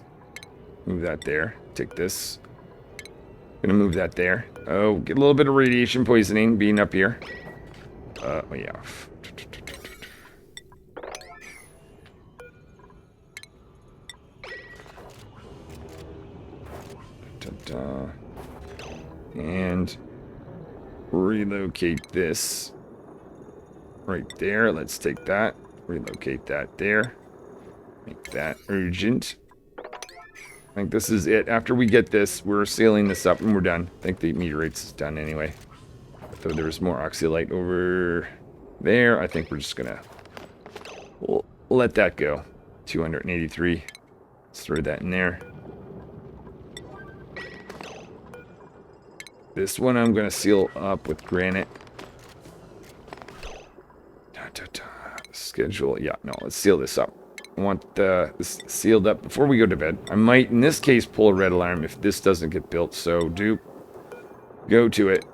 Move that there. Take this. Gonna move that there. Oh, get a little bit of radiation poisoning being up here. Oh yeah. Ta-da. And relocate this right there. Let's take that. Relocate that there. Make that urgent. I think this is it. After we get this, we're sealing this up and we're done. I think the meteorites is done anyway. So there's more oxylite over there. I think we're just gonna we'll let that go. 283. Let's throw that in there. This one I'm gonna seal up with granite. Schedule. Yeah, no, let's seal this up. I want this sealed up before we go to bed. I might, in this case, pull a red alarm if this doesn't get built. So, dupe, go to it.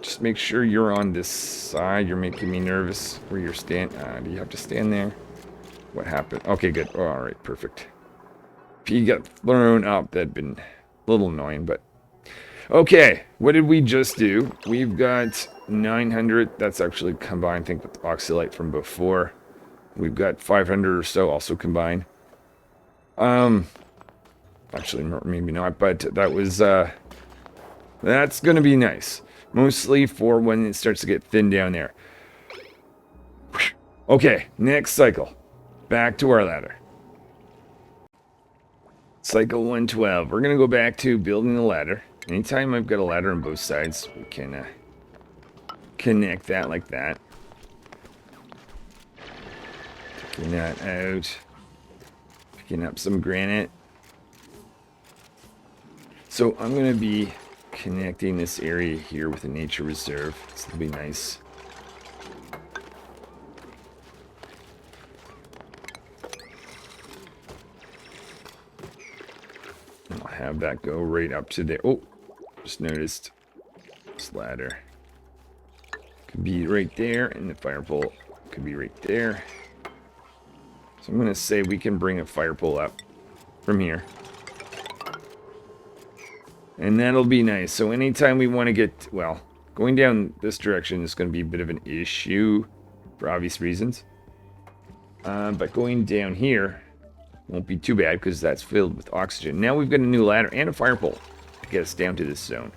Just make sure you're on this side. You're making me nervous. Where you're stand? Do you have to stand there? What happened? Okay, good. Oh, all right, perfect. If he got thrown up, that'd been a little annoying, but okay. What did we just do? We've got 900. That's actually combined, I think, with the oxylite from before. We've got 500 or so also combined. Actually, maybe not, but that was, that's gonna be nice. Mostly for when it starts to get thin down there. Okay, next cycle. Back to our ladder. Cycle 112. We're gonna go back to building the ladder. Anytime I've got a ladder on both sides, we can connect that like that. Taking that out. Picking up some granite. So I'm going to be connecting this area here with a nature reserve. This will be nice. And I'll have that go right up to there. Oh, just noticed this ladder. Could be right there, and the fire pole could be right there. So I'm going to say we can bring a fire pole up from here. And that'll be nice. So anytime we want to get, well, going down this direction is going to be a bit of an issue for obvious reasons. But going down here won't be too bad because that's filled with oxygen. Now we've got a new ladder and a fire pole to get us down to this zone.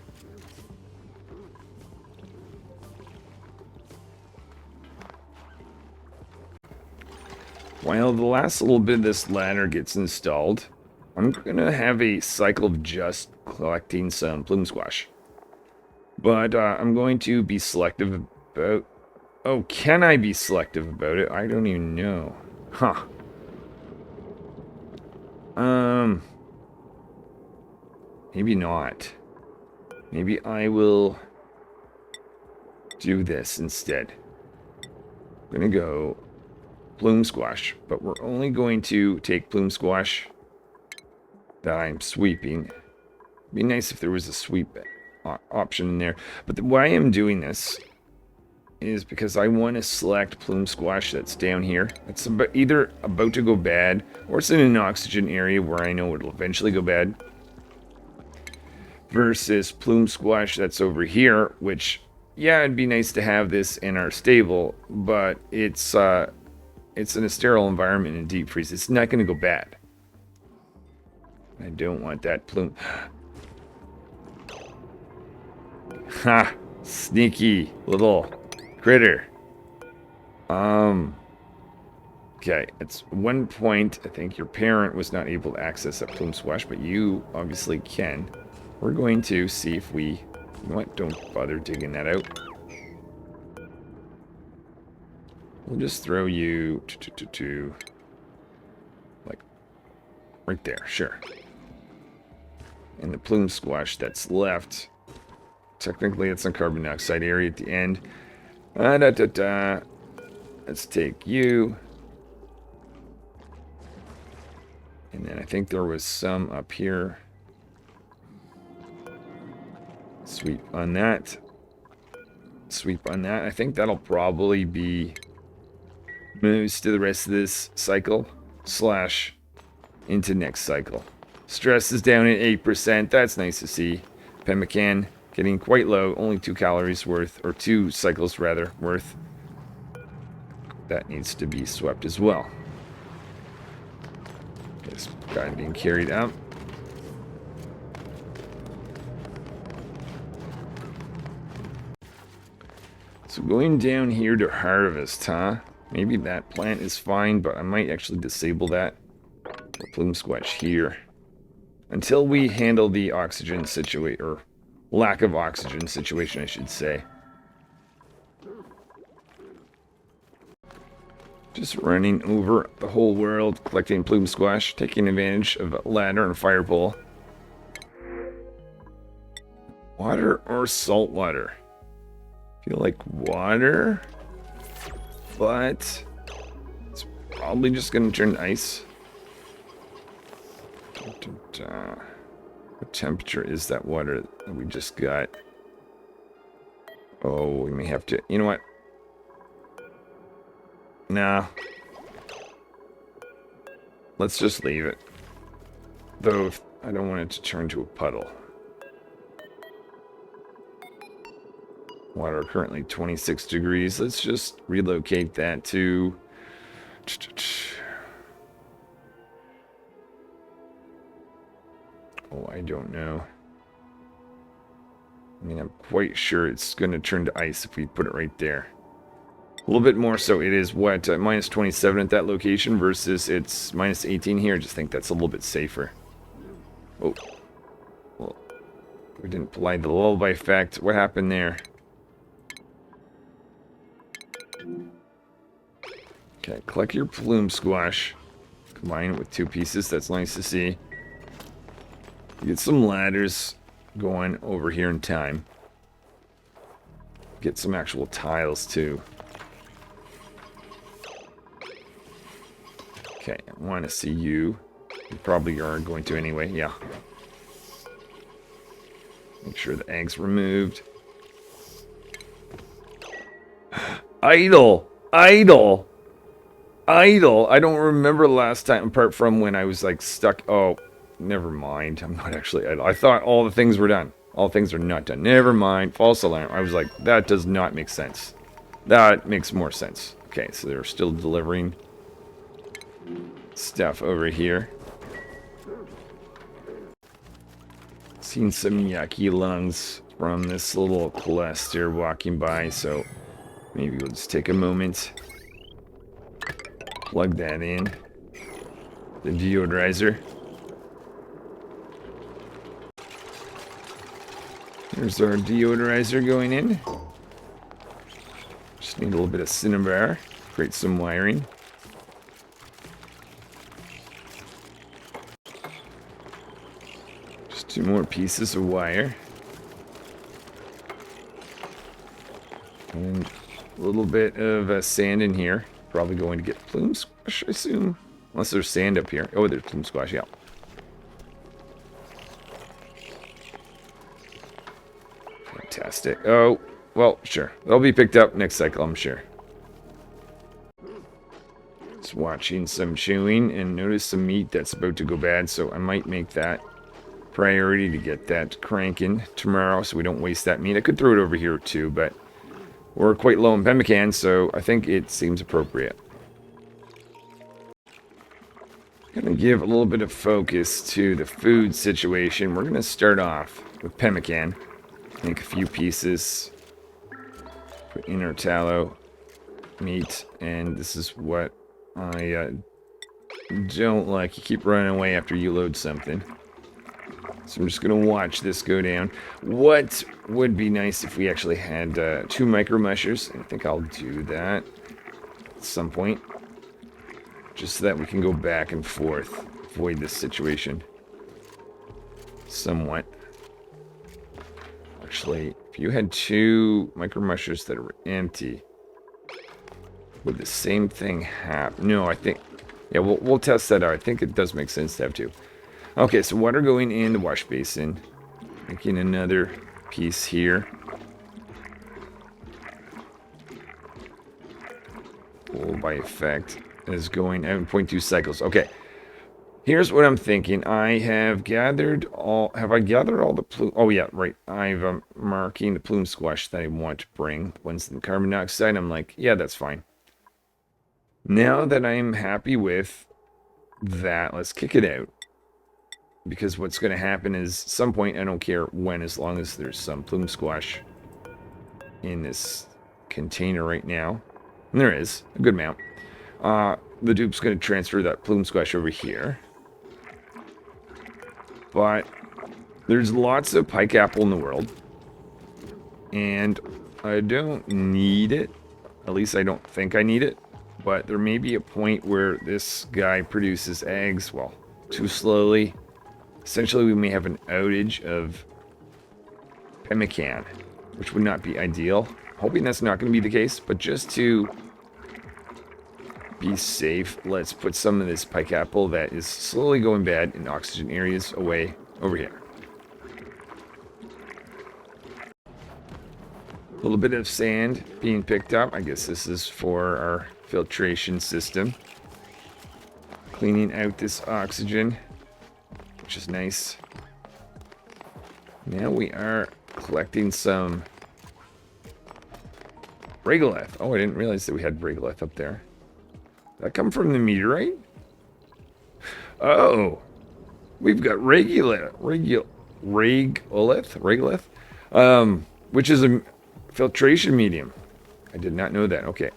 While the last little bit of this ladder gets installed, I'm going to have a cycle of just collecting some plume squash. But I'm going to be selective about... Oh, can I be selective about it? I don't even know. Huh. Maybe not. Maybe I will do this instead. I'm going to go plume squash, but we're only going to take plume squash that I'm sweeping. It'd be nice if there was a sweep option in there. But why I am doing this is because I want to select plume squash that's down here. It's either about to go bad, or it's in an oxygen area where I know it'll eventually go bad. Versus plume squash that's over here, which, yeah, it'd be nice to have this in our stable, but it's in a sterile environment in deep freeze. It's not going to go bad. I don't want that plume. Ha! Sneaky little critter. Okay, at one point, I think your parent was not able to access that plume squash, but you obviously can. We're going to see if we... You know what? Don't bother digging that out. We'll just throw you to like right there, sure. And the plume squash that's left, technically it's a carbon dioxide area at the end. Let's take you. And then I think there was some up here. Sweep on that. Sweep on that. I think that'll probably be moves to the rest of this cycle / into next cycle. Stress is down at 8%. That's nice to see. Pemmican getting quite low. Only 2 calories worth, or 2 cycles rather, worth. That needs to be swept as well. This guy being carried up. So going down here to harvest, huh? Maybe that plant is fine, but I might actually disable that. The plume squash here. Until we handle the oxygen situation, or lack of oxygen situation, I should say. Just running over the whole world, collecting plume squash, taking advantage of a ladder and a fire pole. Water or salt water? Feel like water, but it's probably just going to turn to ice. What temperature is that water that we just got? Oh, we may have to... You know what? Nah. Let's just leave it. Though, I don't want it to turn to a puddle. Water currently 26 degrees. Let's just relocate that to... Oh, I don't know. I mean, I'm quite sure it's going to turn to ice if we put it right there. A little bit more so. It is, what, minus 27 at that location versus it's minus 18 here. I just think that's a little bit safer. Oh. Well, we didn't apply the lullaby effect. What happened there? Okay, collect your plume squash. Combine it with 2 pieces. That's nice to see. Get some ladders going over here in time. Get some actual tiles too. Okay, I want to see you. You probably are going to anyway, yeah. Make sure the egg's removed. Idle! Idle! Idle! I don't remember last time, apart from when I was like stuck. Oh, never mind. I'm not actually idle. I thought all the things were done. All things are not done. Never mind. False alarm. I was like, that does not make sense. That makes more sense. Okay, so they're still delivering stuff over here. Seen some yucky lungs from this little cluster walking by, so maybe we'll just take a moment. Plug that in. The deodorizer. There's our deodorizer going in. Just need a little bit of cinnabar. Create some wiring. Just 2 more pieces of wire. And a little bit of sand in here. Probably going to get plume squash, I assume. Unless there's sand up here. Oh, there's plume squash, yeah. Fantastic. Oh, well, sure. They'll be picked up next cycle, I'm sure. Just watching some chewing and notice some meat that's about to go bad, so I might make that priority to get that cranking tomorrow so we don't waste that meat. I could throw it over here too, but we're quite low in pemmican, so I think it seems appropriate. Gonna give a little bit of focus to the food situation. We're gonna start off with pemmican. Make a few pieces. Put in our tallow meat, and this is what I don't like. You keep running away after you load something. So I'm just gonna watch this go down. What would be nice if we actually had 2 micro mushers? I think I'll do that at some point. Just so that we can go back and forth. Avoid this situation. Somewhat. Actually, if you had 2 micro mushers that are empty, would the same thing happen? No, I think... Yeah, we'll test that out. I think it does make sense to have 2. Okay, so water going in the wash basin. Making another piece here. Pull by effect is going out in 0.2 cycles. Okay. Here's what I'm thinking. I have gathered all... Have I gathered all the plume... Oh, yeah, right. I'm marking the plume squash that I want to bring. One's in carbon dioxide. I'm like, yeah, that's fine. Now that I'm happy with that, let's kick it out. Because what's going to happen is, some point, I don't care when, as long as there's some plume squash in this container right now. And there is. A good amount. The dupe's going to transfer that plume squash over here. But there's lots of pikeapple in the world. And I don't need it. At least I don't think I need it. But there may be a point where this guy produces eggs, well, too slowly. Essentially, we may have an outage of pemmican, which would not be ideal. Hoping that's not going to be the case, but just to be safe, let's put some of this pikeapple that is slowly going bad in oxygen areas away over here. A little bit of sand being picked up. I guess this is for our filtration system. Cleaning out this oxygen, which is nice. Now we are collecting some regolith. Oh, I didn't realize that we had regolith up there. Did that come from the meteorite? Oh, we've got regolith, which is a filtration medium. I did not know that. Okay.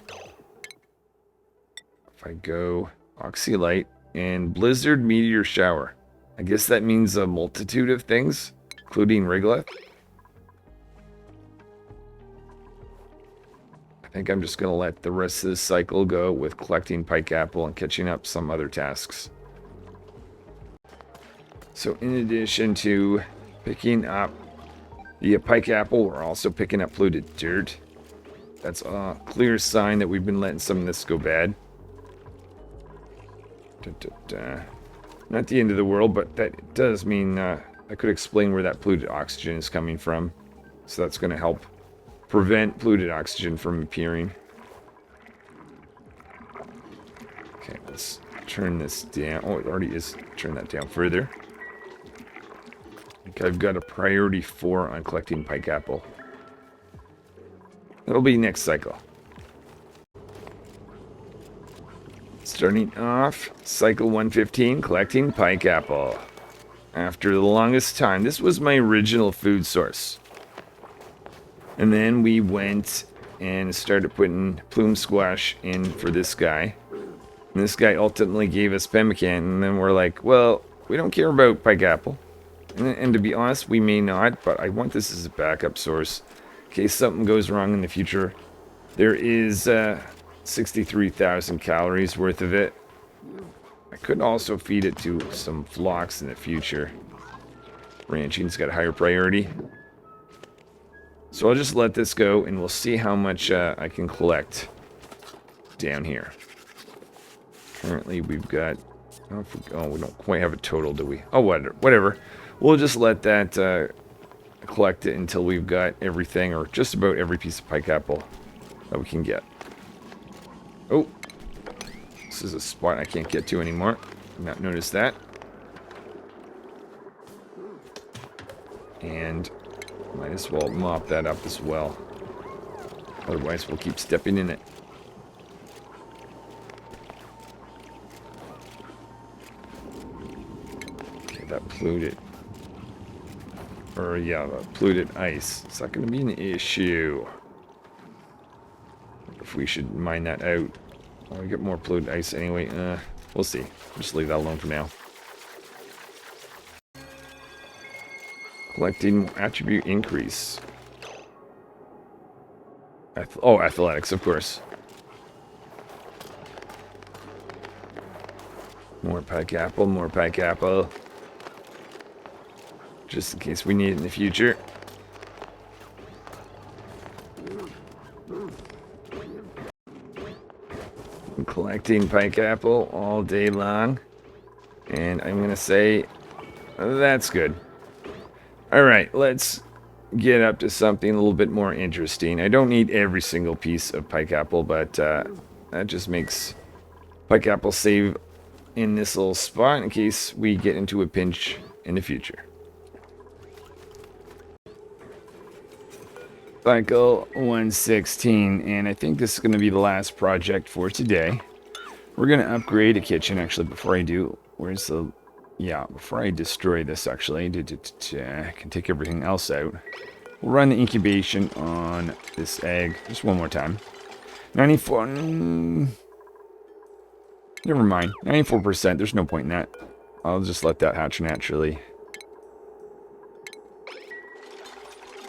If I go oxylite and blizzard meteor shower, I guess that means a multitude of things, including regolith. I think I'm just going to let the rest of this cycle go with collecting pikeapple and catching up some other tasks. So in addition to picking up the pikeapple, we're also picking up polluted dirt. That's a clear sign that we've been letting some of this go bad. Not the end of the world, but that does mean I could explain where that polluted oxygen is coming from. So that's going to help prevent polluted oxygen from appearing. Okay, let's turn this down. Oh, it already is. Turn that down further. I think I've got a priority 4 on collecting pikeapple. That'll be next cycle. Starting off, cycle 115, collecting pikeapple. After the longest time, this was my original food source. And then we went and started putting plume squash in for this guy. And this guy ultimately gave us pemmican, and then we're like, well, we don't care about pikeapple. And to be honest, we may not, but I want this as a backup source in case something goes wrong in the future. There is 63,000 calories worth of it. I could also feed it to some flocks in the future. Ranching's got a higher priority. So I'll just let this go, and we'll see how much I can collect down here. Currently, we've got... Oh, we don't quite have a total, do we? Oh, whatever. We'll just let that collect it until we've got everything, or just about every piece of Pikeapple that we can get. Oh, this is a spot I can't get to anymore. Not noticed that. And might as well mop that up as well. Otherwise, we'll keep stepping in it. Okay, that polluted. Or, yeah, the polluted ice. It's not going to be an issue. If we should mine that out. Oh, we get more polluted ice anyway. We'll see. Just leave that alone for now. Collecting attribute increase. Oh, athletics, of course. More Pikeapple, more Pikeapple. Just in case we need it in the future. I'm collecting Pikeapple all day long. And I'm going to say, that's good. Alright, let's get up to something a little bit more interesting. I don't need every single piece of Pikeapple, but that just makes Pikeapple save in this little spot in case we get into a pinch in the future. Cycle 116, and I think this is going to be the last project for today. We're going to upgrade a kitchen, actually, before I do. Where's the... Yeah, before I destroy this, actually, I can take everything else out. We'll run the incubation on this egg just one more time. 94... never mind. 94%. There's no point in that. I'll just let that hatch naturally.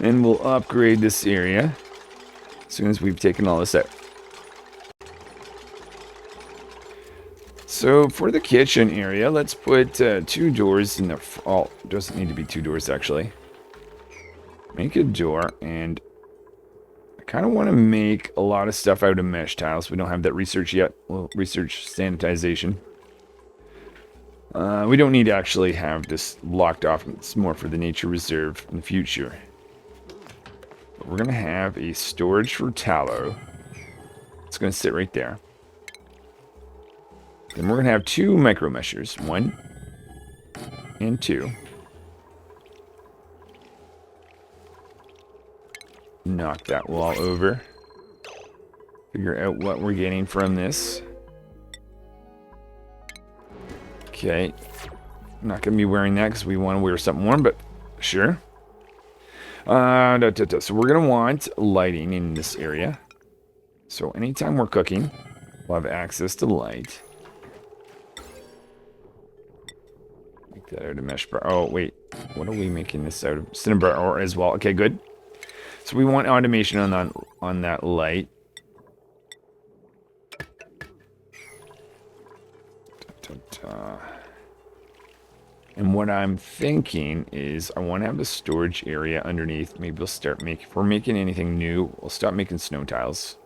And we'll upgrade this area as soon as we've taken all this out. So for the kitchen area, let's put 2 doors in the... Oh, doesn't need to be 2 doors, actually. Make a door, and I kind of want to make a lot of stuff out of mesh tiles. We don't have that research yet. We'll research sanitization. We don't need to actually have this locked off. It's more for the nature reserve in the future. But we're going to have a storage for tallow. It's going to sit right there. Then we're going to have 2 micro meshers. 1 and 2. Knock that wall over. Figure out what we're getting from this. Okay. I'm not going to be wearing that because we want to wear something warm, but sure. So we're going to want lighting in this area. So anytime we're cooking, we'll have access to light. Make that out of mesh bar. Oh, wait. What are we making this out of? Cinnabar ore as well. Okay, good. So we want automation on that light. And what I'm thinking is I want to have a storage area underneath. Maybe we'll start making... If we're making anything new, we'll stop making snow tiles.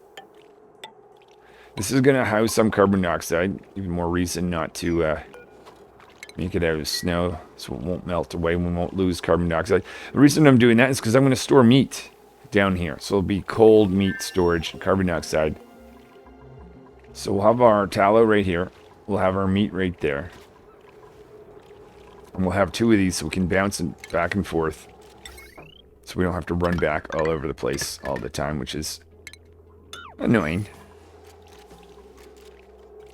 This is going to house some carbon dioxide. Even more reason not to make it out of snow so it won't melt away. We won't lose carbon dioxide. The reason I'm doing that is because I'm going to store meat down here. So it'll be cold meat storage, carbon dioxide. So we'll have our tallow right here. We'll have our meat right there. And we'll have 2 of these so we can bounce it back and forth. So we don't have to run back all over the place all the time, which is annoying.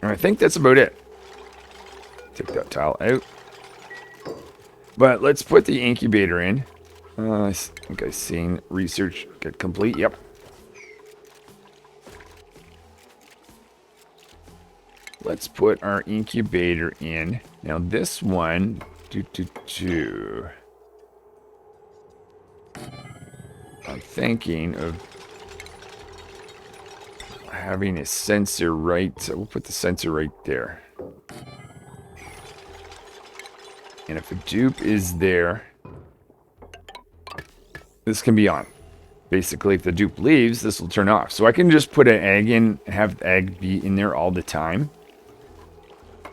And I think that's about it. Take that tile out. But let's put the incubator in. I think I've seen research get complete. Yep. Let's put our incubator in. Now this one... I'm thinking of having a sensor right... So we'll put the sensor right there. And if a dupe is there, this can be on. Basically, if the dupe leaves, this will turn off. So I can just put an egg in, have the egg be in there all the time.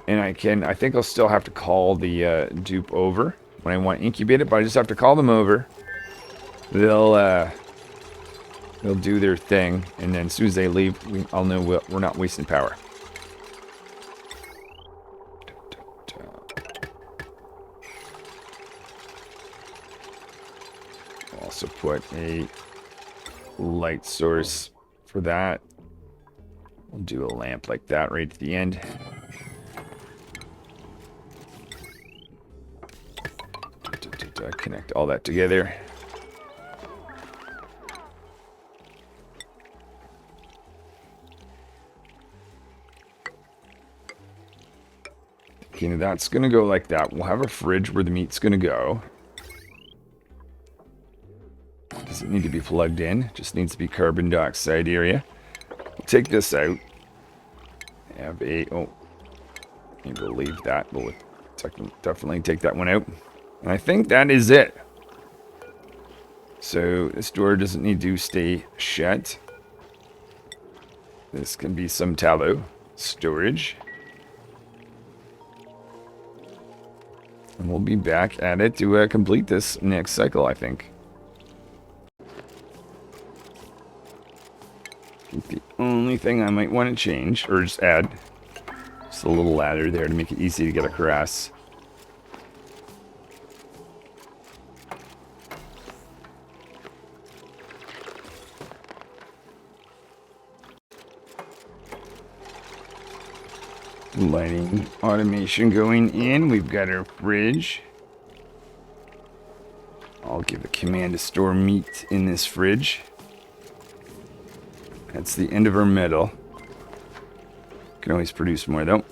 And I think I'll still have to call the dupe over when I want to incubate it, but I just have to call them over. they'll do their thing, and then as soon as they leave, I'll know we're not wasting power. I'll also put a light source for that. We'll do a lamp like that right at the end. Connect all that together. Okay, that's going to go like that. We'll have a fridge where the meat's going to go. Doesn't need to be plugged in. Just needs to be carbon dioxide area. We'll take this out. Have a... Oh. Maybe we'll leave that. We'll definitely take that one out. And I think that is it. So this door doesn't need to stay shut. This can be some tallow storage. And we'll be back at it to complete this next cycle, I think. The only thing I might want to change, or just add, just a little ladder there to make it easy to get across. Lighting automation going in. We've got our fridge. I'll give a command to store meat in this fridge. That's the end of our metal. Can always produce more though.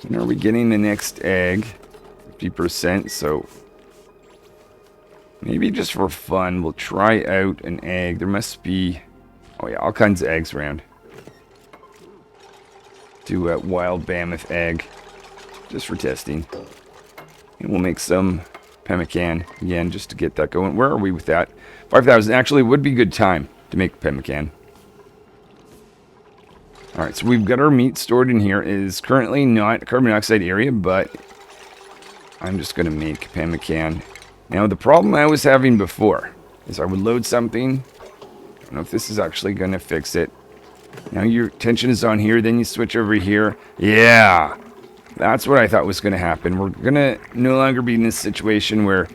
When are we getting the next egg? 50%, so maybe just for fun, we'll try out an egg. There must be, oh yeah, all kinds of eggs around. Do a wild mammoth egg, just for testing. And we'll make some pemmican again, just to get that going. Where are we with that? 5,000 actually would be good time to make pemmican. Alright, so we've got our meat stored in here. It is currently not a carbon dioxide area, but I'm just going to make pemmican. Now, the problem I was having before is I would load something. I don't know if this is actually going to fix it. Now your attention is on here, then you switch over here. Yeah, that's what I thought was going to happen. We're going to no longer be in this situation where,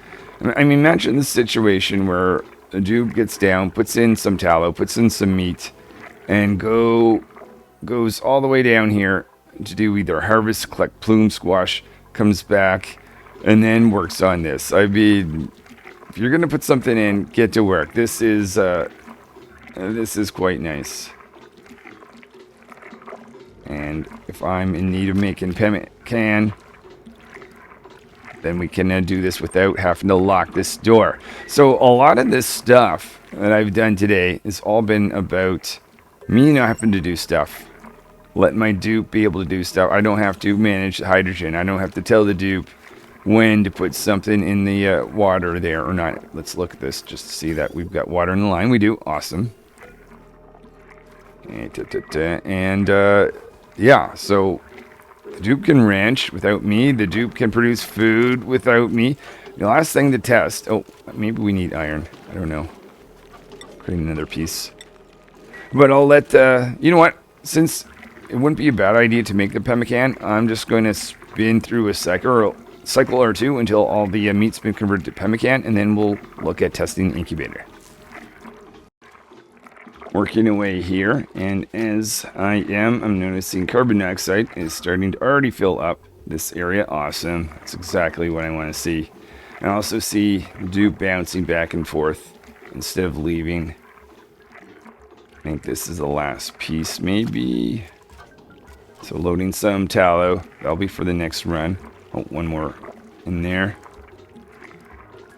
I mean, imagine this situation where a dude gets down, puts in some tallow, puts in some meat, and goes all the way down here to do either harvest, collect plume squash, comes back, and then works on this. I mean, if you're going to put something in, get to work. This is quite nice. And if I'm in need of making pemmican, then we can do this without having to lock this door. So a lot of this stuff that I've done today has all been about me not having to do stuff. Let my dupe be able to do stuff. I don't have to manage hydrogen. I don't have to tell the dupe when to put something in the water there or not. Let's look at this just to see that we've got water in the line. We do. Awesome. And yeah, so the dupe can ranch without me. The dupe can produce food without me. The last thing to test. Oh, maybe we need iron. I don't know. Create another piece. But I'll let, you know what? Since it wouldn't be a bad idea to make the pemmican, I'm just going to spin through a cycle or two until all the meat's been converted to pemmican, and then we'll look at testing the incubator. Working away here, and as I'm noticing carbon dioxide is starting to already fill up this area. Awesome. That's exactly what I want to see. I also see dupe bouncing back and forth instead of leaving. I think this is the last piece, maybe. So loading some tallow. That'll be for the next run. Oh, one more in there.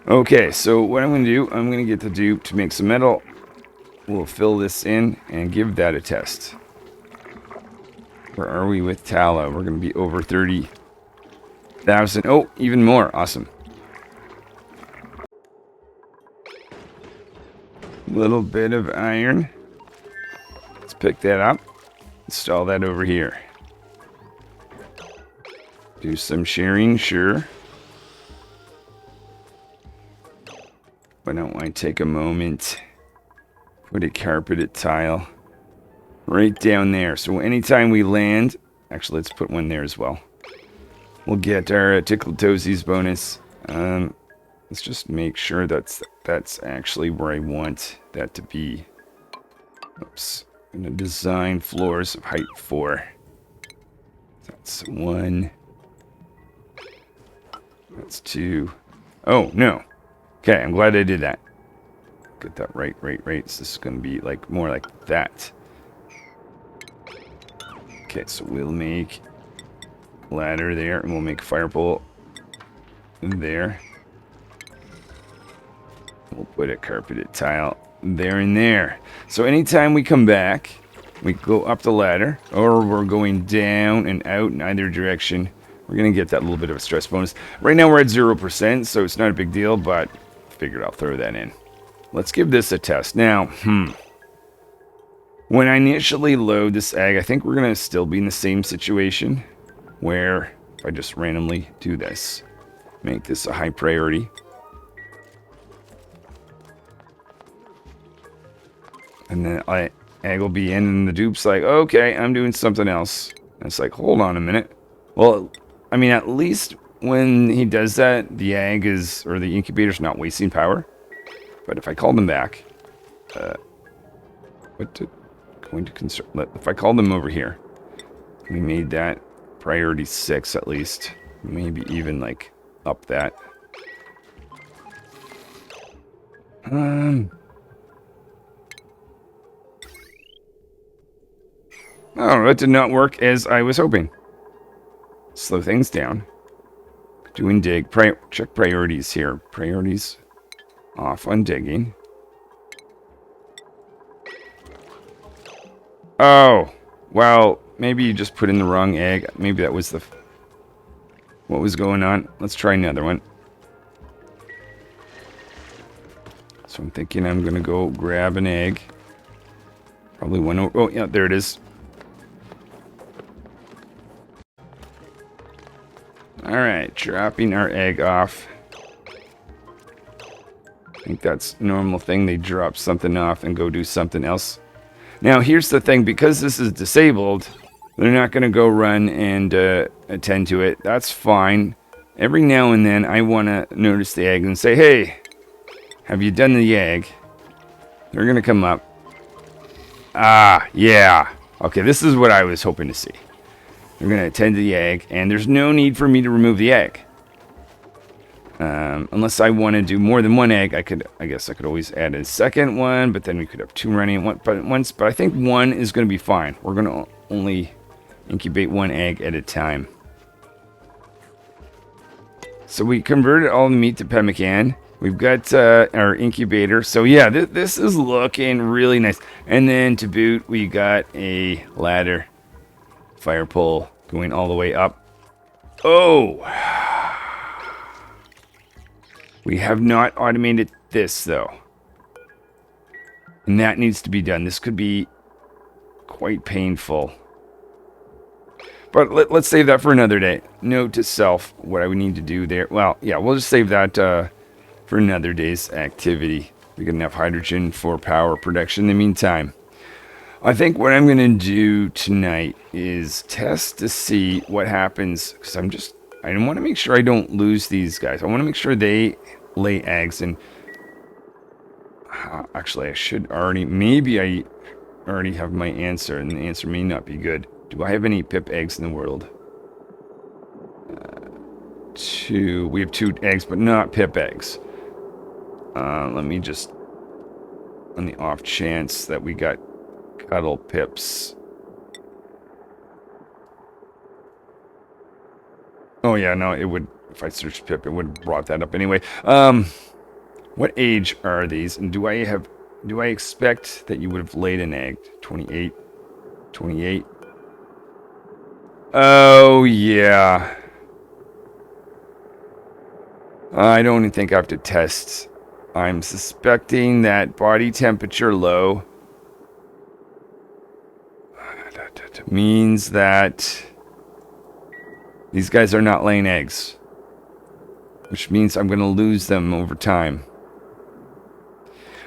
Okay, so what I'm going to do, I'm going to get the dupe to make some metal. We'll fill this in and give that a test. Where are we with tallow? We're going to be over 30,000. Oh, even more. Awesome. A little bit of iron. Let's pick that up. Install that over here. Do some shearing, sure. But I want to take a moment, put a carpeted tile right down there. So anytime we land, actually let's put one there as well. We'll get our Tickle Toesies bonus. Let's just make sure that's actually where I want that to be. Oops. I'm going to design floors of height 4. That's 1. That's 2. Oh, no. Okay, I'm glad I did that. Get that right. So this is going to be like more like that. Okay, so we'll make ladder there, and we'll make fire pole there. We'll put a carpeted tile there and there. So anytime we come back, we go up the ladder, or we're going down and out in either direction, we're going to get that little bit of a stress bonus. Right now we're at 0%, so it's not a big deal, but figured I'll throw that in. Let's give this a test. Now, when I initially load this egg, I think we're going to still be in the same situation, where if I just randomly do this, make this a high priority. And then egg will be in, and the dupe's like, okay, I'm doing something else. And it's like, hold on a minute. Well, I mean, at least when he does that, the egg is, or the incubator's not wasting power. But if I call them back, if I call them over here, we made that priority 6 at least. Maybe even like up that. Oh, that did not work as I was hoping. Slow things down. Doing dig. Check priorities here. Priorities off on digging. Oh, well, maybe you just put in the wrong egg. Maybe that was what was going on. Let's try another one. So I'm thinking I'm going to go grab an egg. Probably one over. Oh, yeah, there it is. Alright, dropping our egg off. I think that's a normal thing. They drop something off and go do something else. Now, here's the thing. Because this is disabled, they're not going to go run and attend to it. That's fine. Every now and then, I want to notice the egg and say, hey, have you done the egg? They're going to come up. Ah, yeah. Okay, this is what I was hoping to see. They're going to attend to the egg, and there's no need for me to remove the egg. Unless I want to do more than one egg, I guess I could always add a second one, but then we could have 2 running at once. But I think 1 is going to be fine. We're going to only incubate 1 egg at a time. So we converted all the meat to pemmican. We've got our incubator. So yeah, this is looking really nice. And then to boot, we got a ladder. Fire pole going all the way up. Oh! We have not automated this, though. And that needs to be done. This could be quite painful. But let's save that for another day. Note to self, what I would need to do there. Well, yeah, we'll just save that for another day's activity. We get enough hydrogen for power production in the meantime. I think what I'm going to do tonight is test to see what happens, because I want to make sure I don't lose these guys. I want to make sure they lay eggs, and actually I should maybe I already have my answer, and the answer may not be good. Do I have any pip eggs in the world? 2. We have 2 eggs, but not pip eggs. Let me just, on the off chance that we got cuddle pips. Oh yeah, no, it would, if I searched pip, it would have brought that up anyway. What age are these? And do I expect that you would have laid an egg? 28? 28? Oh yeah. I don't even think I have to test. I'm suspecting that body temperature low means that these guys are not laying eggs, which means I'm going to lose them over time.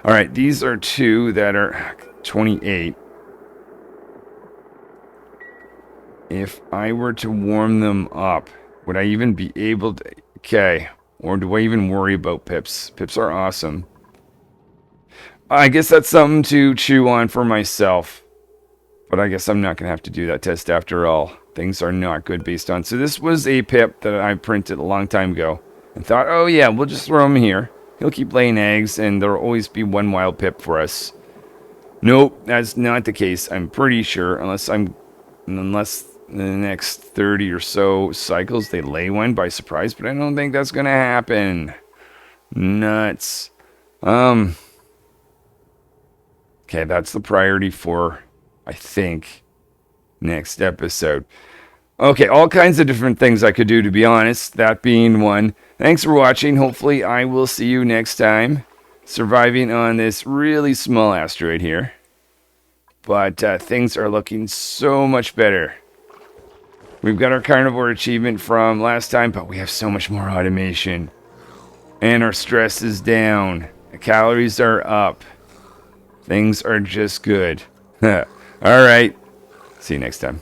All right, these are 2 that are 28. If I were to warm them up, would I even be able to... Okay. Or do I even worry about pips? Pips are awesome. I guess that's something to chew on for myself. But I guess I'm not going to have to do that test after all. Things are not good based on... So this was a pip that I printed a long time ago. And thought, oh yeah, we'll just throw him here. He'll keep laying eggs, and there'll always be 1 wild pip for us. Nope, that's not the case. I'm pretty sure, unless in the next 30 or so cycles they lay one by surprise, but I don't think that's gonna happen. Nuts. Okay, that's the priority for, I think, next episode. Okay, all kinds of different things I could do, to be honest, that being one. Thanks for watching. Hopefully I will see you next time, surviving on this really small asteroid here. But things are looking so much better. We've got our carnivore achievement from last time, but we have so much more automation. And our stress is down. The calories are up. Things are just good. Alright. See you next time.